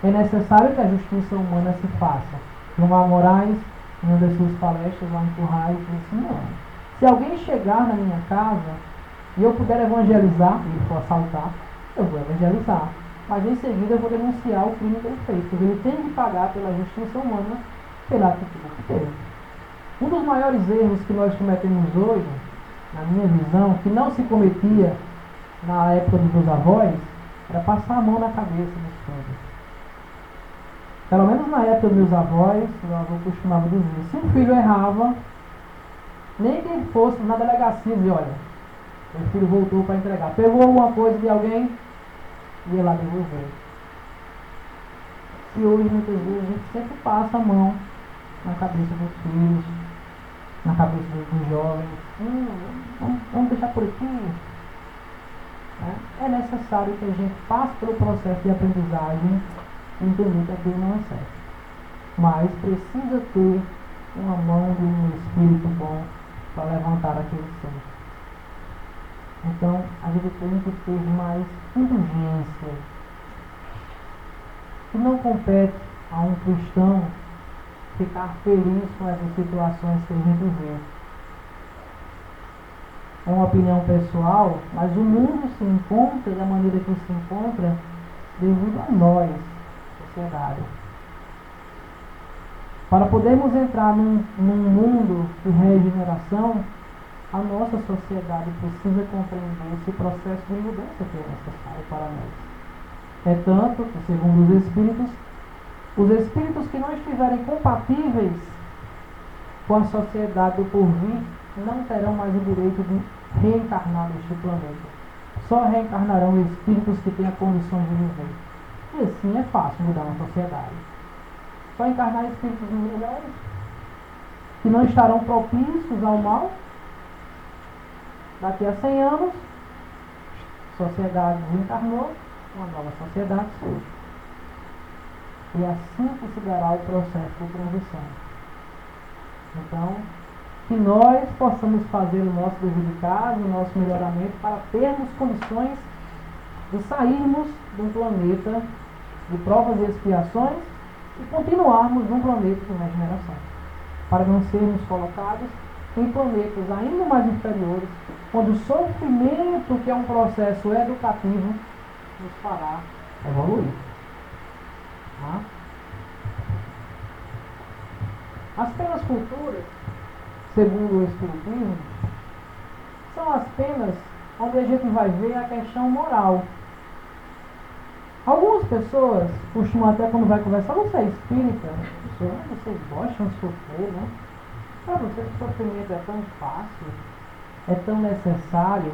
C: É necessário que a justiça humana se faça. João Moraes, em uma das suas palestras lá em Currais, disse: não, se alguém chegar na minha casa e eu puder evangelizar, e ele for assaltar, eu vou evangelizar. Mas em seguida eu vou denunciar o crime que ele fez, porque ele tem que pagar pela justiça humana, pela atitude que teve. Um dos maiores erros que nós cometemos hoje, na minha visão, que não se cometia na época dos meus avós, era passar a mão na cabeça dos filhos. Pelo menos na época dos meus avós, meu avô costumava dizer: se um filho errava, nem que fosse na delegacia, dizer: olha, meu filho voltou para entregar, pegou alguma coisa de alguém, ia lá devolver. E hoje, muitas vezes, a gente sempre passa a mão na cabeça dos filhos, na cabeça dos jovens. Vamos deixar por aqui. É necessário que a gente passe pelo processo de aprendizagem e entender que aquilo não é certo. Mas precisa ter uma mão de um espírito bom para levantar aquele ser. Então, a gente tem que ter mais indulgência. E não compete a um cristão ficar feliz com essas situações que a gente vê. É uma opinião pessoal, mas o mundo se encontra da maneira que se encontra devido a nós, sociedade. Para podermos entrar num mundo de regeneração, a nossa sociedade precisa compreender esse processo de mudança que é necessário para nós. É tanto que, segundo os espíritos que não estiverem compatíveis com a sociedade do porvir não terão mais o direito de reencarnar neste planeta. Só reencarnarão espíritos que tenham condições de viver. E assim é fácil mudar uma sociedade. Só encarnar espíritos melhores, que não estarão propícios ao mal. Daqui a 100 anos, a sociedade desencarnou, uma nova sociedade surge. E assim que se dará o processo de transição. Então, que nós possamos fazer o nosso dever de casa, o nosso melhoramento, para termos condições de sairmos de um planeta de provas e expiações e continuarmos num planeta de regeneração, para não sermos colocados em planetas ainda mais inferiores, onde o sofrimento, que é um processo educativo, nos fará evoluir. As penas futuras, segundo o Espiritismo, são as penas onde a gente vai ver a questão moral. Algumas pessoas costumam até, quando vai conversar: você é espírita? Vocês gostam de sofrer, né? Para vocês o sofrimento é tão fácil, é tão necessário.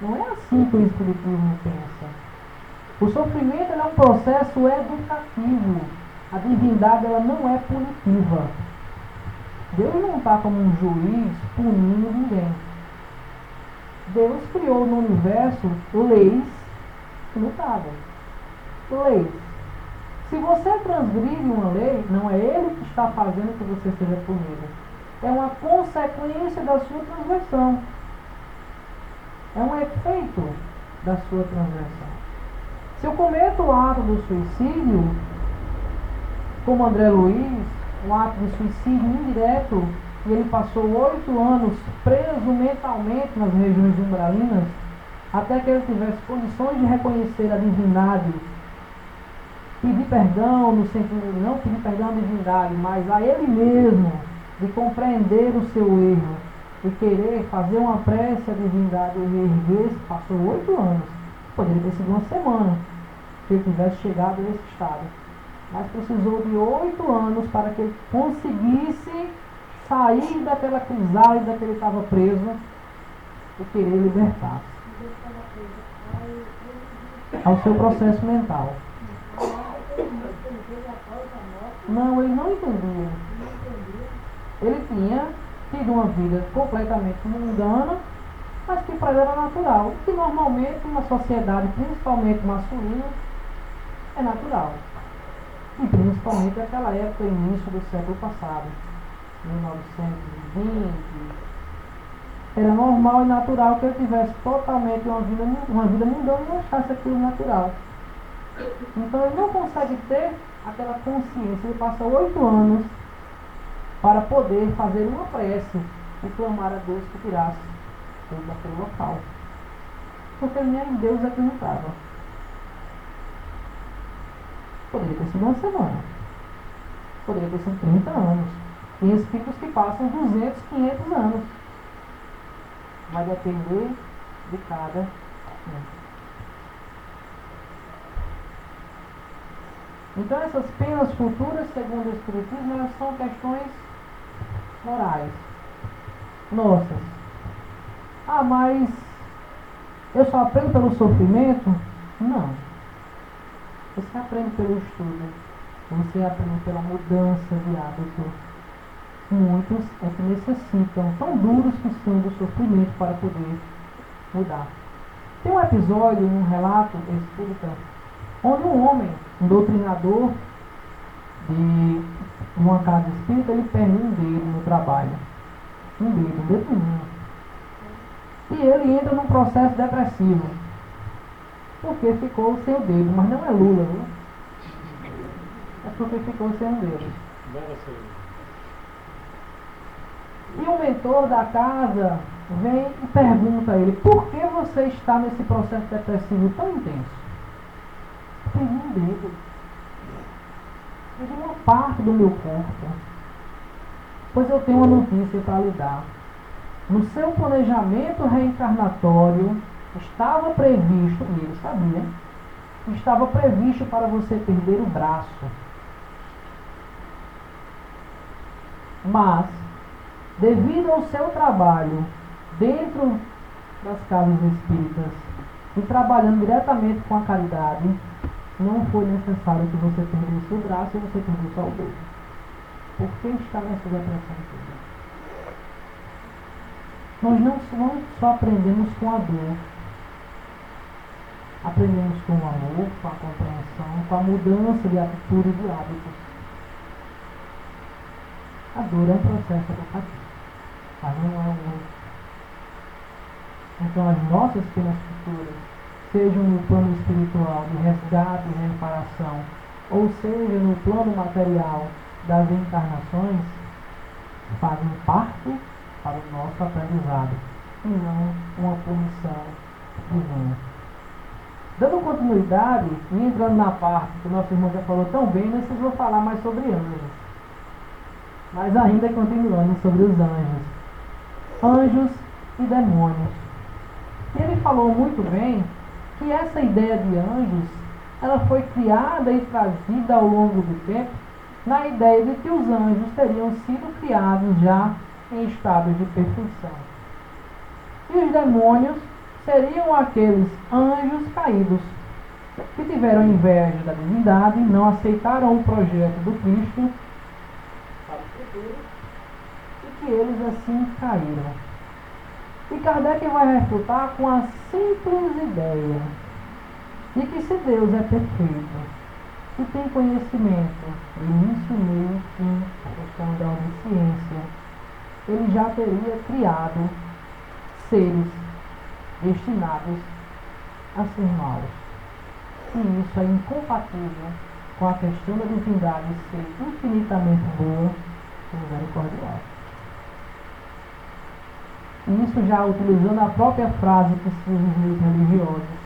C: Não é assim que o Espiritismo pensa. O sofrimento é um processo educativo. A divindade ela não é punitiva. Deus não está como um juiz punindo ninguém. Deus criou no universo leis imutáveis. Leis. Se você transgride uma lei, não é ele que está fazendo que você seja punido. É uma consequência da sua transgressão. É um efeito da sua transgressão. Se eu cometo o ato do suicídio, como André Luiz, um ato de suicídio indireto, e ele passou 8 anos preso mentalmente nas regiões umbralinas, até que ele tivesse condições de reconhecer a divindade, pedir perdão no sentido de não pedir perdão à divindade, mas a ele mesmo, de compreender o seu erro, e querer fazer uma prece à divindade e erguer-se, passou 8 anos. Poderia ter sido uma semana se ele tivesse chegado nesse estado. Mas precisou de 8 anos para que ele conseguisse sair daquela crisálida que ele estava preso e querer libertar-se. ao seu processo mental. Não, ele não entendia. Ele tinha tido uma vida completamente mundana, mas que para ele era natural. Que normalmente uma sociedade, principalmente masculina, é natural. E principalmente naquela época, início do século passado, 1920, era normal e natural que ele tivesse totalmente uma vida mundana e não achasse aquilo natural. Então ele não consegue ter aquela consciência. Ele passa 8 anos para poder fazer uma prece e clamar a Deus que tirasse ele daquele local. Porque nem Deus acreditava. Poderia ter sido uma semana. Poderia ter sido 30 anos. Tem espíritos que passam 200, 500 anos. Vai depender de cada um. Então essas penas futuras, segundo o Espiritismo, elas são questões morais. Nossas. Ah, mas eu só aprendo pelo sofrimento? Não. Você aprende pelo estudo. Você aprende pela mudança de hábito. Muitos é que necessitam, tão duros que são, do sofrimento para poder mudar. Tem um episódio, um relato espírita, onde um homem, um doutrinador de uma casa espírita, ele perde um dedo no trabalho. Um dedo menino. E ele entra num processo depressivo. Porque ficou sem o dedo, mas não é Lula, viu? É porque ficou sem o dedo. E o mentor da casa vem e pergunta a ele: por que você está nesse processo depressivo tão intenso? Perdi um dedo. Perdi uma parte do meu corpo. Pois eu tenho uma notícia para lhe dar. No seu planejamento reencarnatório estava previsto, e ele sabia, estava previsto para você perder o braço. Mas, devido ao seu trabalho dentro das casas espíritas e trabalhando diretamente com a caridade, não foi necessário que você perdesse o braço e você perdeu só o dedo. Por que está nessa depressão toda? Nós não só aprendemos com a dor, aprendemos com o amor, com a compreensão, com a mudança de atitude e de hábitos. A dor é um processo educativo, mas não é o único. Então as nossas penas futuras, sejam no plano espiritual de resgate e reparação, ou seja no plano material das encarnações, fazem parte para o nosso aprendizado e não uma punição divina. Dando continuidade e entrando na parte que o nosso irmão já falou tão bem, não precisou falar mais sobre anjos, mas ainda continuando sobre os anjos e demônios. E ele falou muito bem que essa ideia de anjos, ela foi criada e trazida ao longo do tempo na ideia de que os anjos teriam sido criados já em estado de perfeição. E os demônios seriam aqueles anjos caídos que tiveram inveja da divindade, não aceitaram o projeto do Cristo para o futuro e que eles assim caíram. E Kardec vai refutar com a simples ideia de que se Deus é perfeito e tem conhecimento de início, meio e fim, a questão da onisciência, ele já teria criado seres destinados a ser maus. E isso é incompatível com a questão da divindade ser infinitamente boa e misericordiosa. E isso já utilizando a própria frase que se usa nos livros religiosos.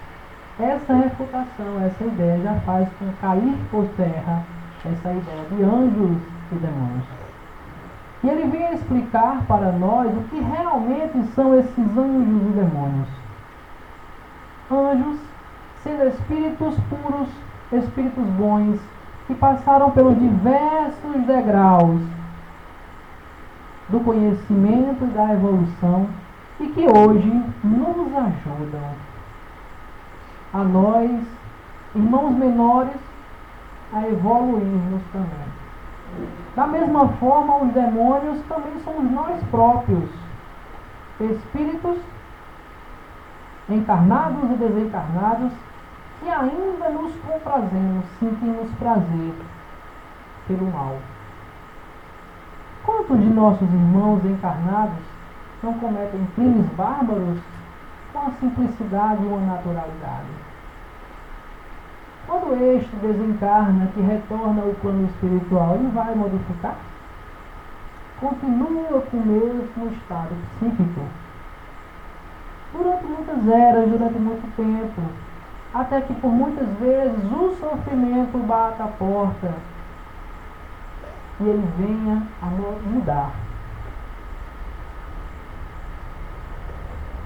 C: Essa refutação, essa ideia já faz com cair por terra essa ideia de anjos e demônios. E ele vem explicar para nós o que realmente são esses anjos e demônios. Anjos sendo espíritos puros, espíritos bons, que passaram pelos diversos degraus do conhecimento e da evolução e que hoje nos ajudam a nós irmãos menores a evoluirmos também. Da mesma forma, os demônios também somos nós próprios, espíritos encarnados e desencarnados, que ainda nos comprazemos, sentimos prazer pelo mal. Quantos de nossos irmãos encarnados não cometem crimes bárbaros com a simplicidade e uma naturalidade? Quando este desencarna, que retorna ao plano espiritual, ele vai modificar? Continua com o mesmo estado psíquico. Durante muitas eras, durante muito tempo, até que por muitas vezes o sofrimento bata a porta e ele venha a mudar.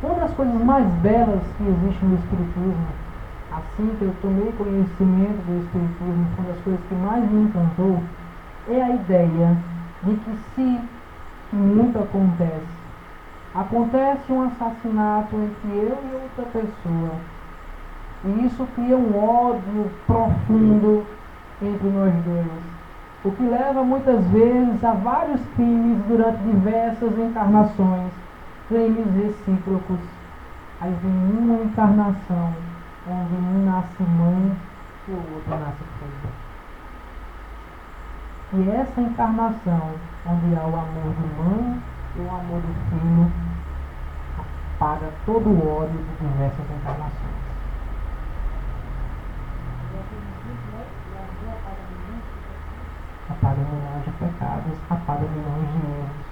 C: Uma das coisas mais belas que existe no Espiritismo, assim que eu tomei conhecimento do Espiritismo, uma das coisas que mais me encantou, é a ideia de que se muito acontece um assassinato entre eu e outra pessoa, e isso cria um ódio profundo entre nós dois, o que leva muitas vezes a vários crimes durante diversas encarnações, crimes recíprocos. Aí vem uma encarnação onde um nasce mãe e o outro nasce filho. E essa encarnação, onde há o amor de mãe e o amor do filho, apaga todo o ódio de diversas encarnações. Apaga milhões de pecados, apaga milhões de erros.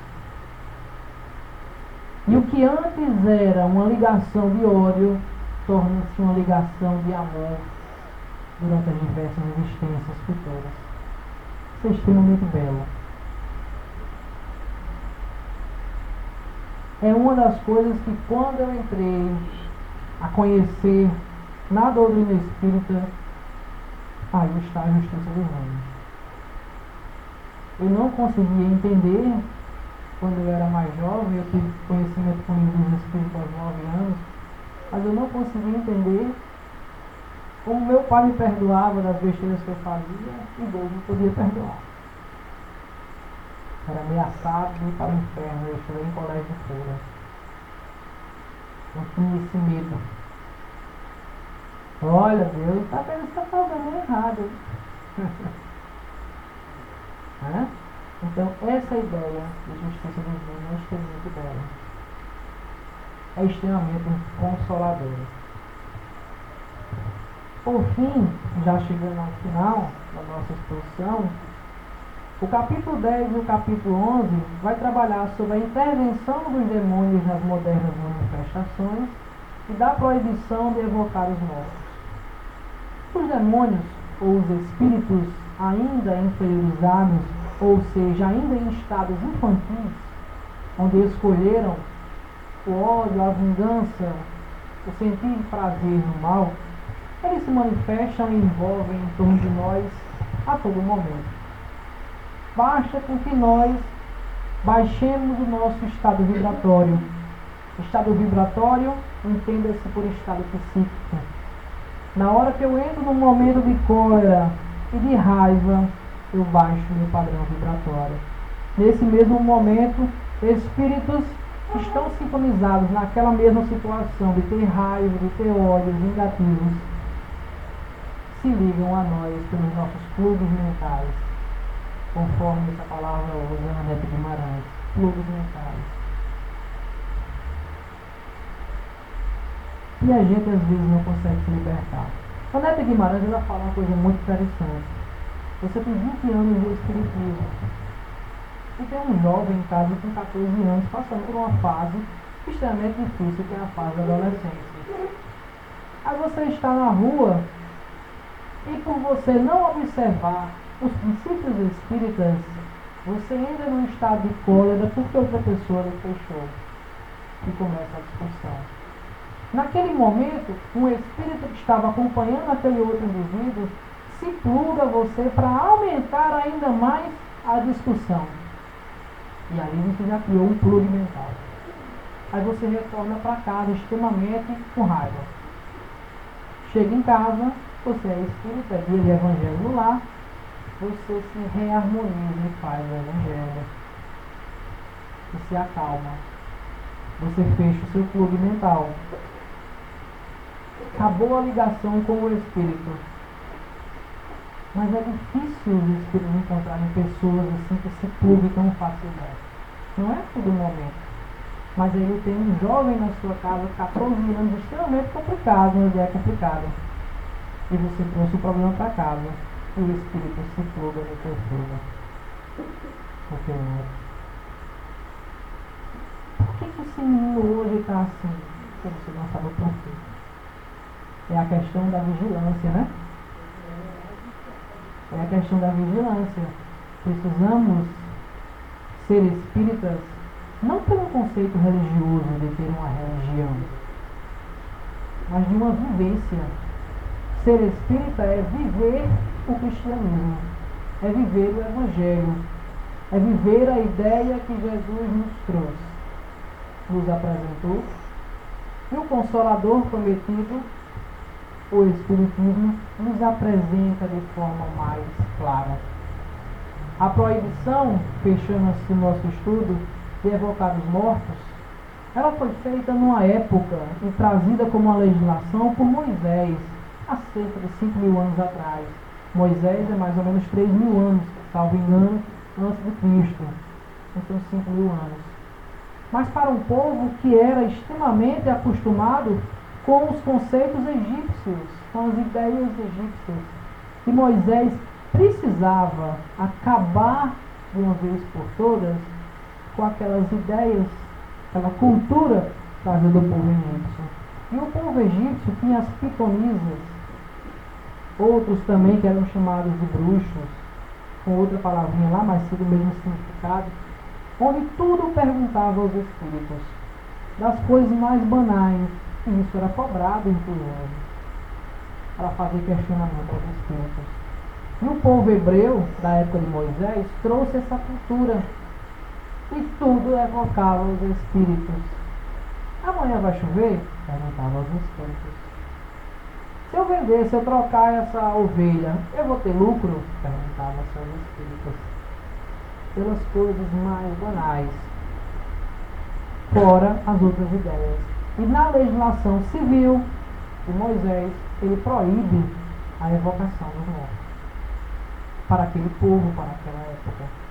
C: E o que antes era uma ligação de ódio, torna-se uma ligação de amor durante as diversas existências futuras. Isso é extremamente belo. É uma das coisas que, quando eu entrei a conhecer na doutrina espírita, aí está a justiça divina. Eu não conseguia entender, quando eu era mais jovem, eu tive conhecimento com livros espíritas aos 9 anos, mas eu não conseguia entender como meu pai me perdoava das besteiras que eu fazia e Deus não podia perdoar. Era ameaçado de ir para o inferno, eu estudei em colégio de freira. Não tinha esse medo. Olha, Deus está vendo que está fazendo errado. Então, essa ideia de justiça divina é extremamente bela. É extremamente consoladora. Por fim, já chegando ao final da nossa exposição, o capítulo 10 e o capítulo 11 vai trabalhar sobre a intervenção dos demônios nas modernas manifestações e da proibição de evocar os mortos. Os demônios, ou os espíritos ainda inferiorizados, ou seja, ainda em estados infantis, onde escolheram o ódio, a vingança, o sentir prazer no mal, eles se manifestam e envolvem em torno de nós a todo momento. Basta com que nós baixemos o nosso estado vibratório. Estado vibratório, entenda-se por estado psíquico. Na hora que eu entro num momento de cólera e de raiva, eu baixo meu padrão vibratório. Nesse mesmo momento, espíritos que estão sintonizados naquela mesma situação de ter raiva, de ter ódios negativos, se ligam a nós pelos nossos plugs mentais, conforme essa palavra usa Anete Guimarães, plugs mentais. E a gente às vezes não consegue se libertar. Anete Guimarães ela fala uma coisa muito interessante. Você tem 20 anos de espiritismo e tem um jovem em casa com 14 anos passando por uma fase extremamente difícil, que é a fase da adolescência. Aí você está na rua e, por você não observar os princípios espíritas, você entra num estado de cólera porque outra pessoa lhe fechou e começa a discussão. Naquele momento, um espírito que estava acompanhando aquele outro indivíduo se pluga você para aumentar ainda mais a discussão. E ali você já criou um plug mental. Aí você retorna para casa extremamente com raiva. Chega em casa, Você é espírita, dia de evangelho no lar, você se reharmoniza e faz o evangelho. Você se acalma. Você fecha o seu clube mental. Acabou a ligação com o espírito. Mas é difícil os espíritos encontrarem pessoas assim que se clube tão facilmente. Não é todo momento. Mas aí tem um jovem na sua casa, 14 anos, extremamente complicado, onde é complicado. E você trouxe o problema para casa. E o espírito se pluga no teu filho. Porque por que esse menino hoje está assim? Porque você não sabe o porquê. É a questão da vigilância, né? É a questão da vigilância. Precisamos ser espíritas, não pelo conceito religioso de ter uma religião, mas de uma vivência. Ser espírita é viver o cristianismo, é viver o evangelho, é viver a ideia que Jesus nos trouxe, nos apresentou, e o Consolador prometido, o Espiritismo, nos apresenta de forma mais clara. A proibição, fechando-se o nosso estudo, de evocar os mortos, ela foi feita numa época e trazida como uma legislação por Moisés, há cerca de 5.000 anos atrás. Moisés é mais ou menos 3.000 anos, salvo engano, antes de Cristo. Então 5.000 anos. Mas para um povo que era extremamente acostumado com os conceitos egípcios, com as ideias egípcias. E Moisés precisava acabar de uma vez por todas com aquelas ideias, aquela cultura trazida do povo egípcio. E o povo egípcio tinha as pitonisas, outros também que eram chamados de bruxos, com outra palavrinha lá, mas tudo o mesmo significado, onde tudo perguntava aos espíritos, das coisas mais banais, e isso era cobrado, inclusive, para fazer questionamento aos espíritos. E o povo hebreu, da época de Moisés, trouxe essa cultura, e tudo evocava os espíritos. Amanhã vai chover? Perguntava aos espíritos. Se eu vender, se eu trocar essa ovelha, eu vou ter lucro? Perguntava aos espíritos. Pelas coisas mais banais, fora as outras ideias. E na legislação civil de Moisés, ele proíbe a evocação dos mortos para aquele povo, para aquela época.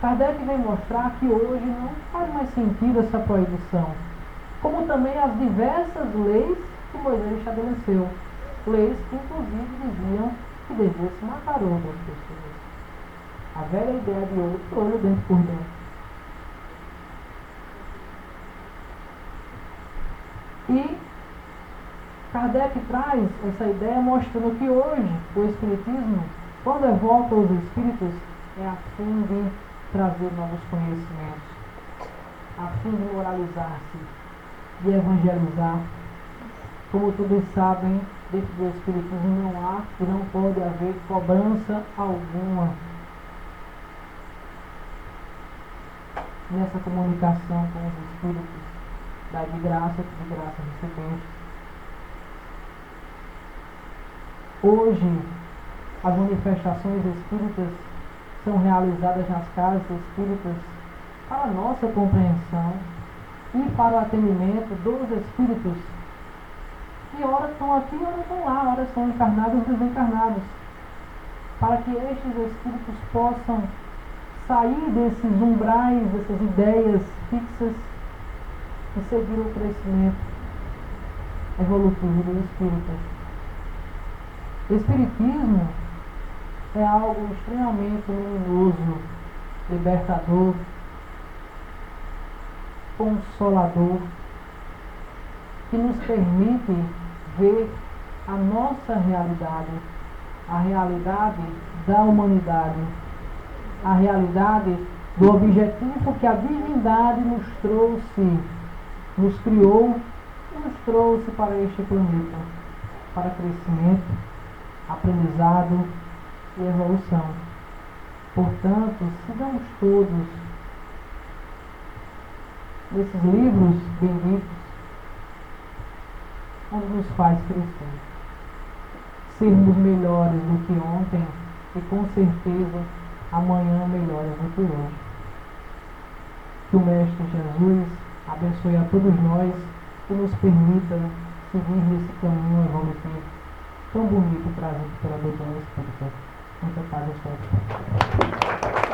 C: Kardec vem mostrar que hoje não faz mais sentido essa proibição, como também as diversas leis que Moisés estabeleceu, leis que inclusive diziam que devia se matar outras pessoas. A velha ideia de olho dentro por dentro. E Kardec traz essa ideia mostrando que hoje o Espiritismo, quando evoca os espíritos, é a fim de trazer novos conhecimentos, a fim de moralizar-se, de evangelizar. Como todos sabem, dentro do Espiritismo não há e não pode haver cobrança alguma nessa comunicação com os espíritos. Dá de graça, que de graça recebeste. Hoje, as manifestações espíritas são realizadas nas casas espíritas para a nossa compreensão e para o atendimento dos espíritos que ora estão aqui, ora estão lá, ora são encarnados e desencarnados, para que estes espíritos possam sair desses umbrais, dessas ideias fixas e seguir o crescimento evolutivo dos espíritos. O espiritismo é algo extremamente luminoso, libertador, consolador, que nos permite ver a nossa realidade, a realidade da humanidade, a realidade do objetivo que a divindade nos trouxe, nos criou e nos trouxe para este planeta, para crescimento, aprendizado e evolução. Portanto, sigamos todos nesses livros benditos, onde nos faz crescer. sermos melhores do que ontem e com certeza amanhã melhores do que hoje. Que o Mestre Jesus abençoe a todos nós e nos permita seguir nesse caminho evolutivo tão bonito trazido pela doutrina espírita. Muita paz e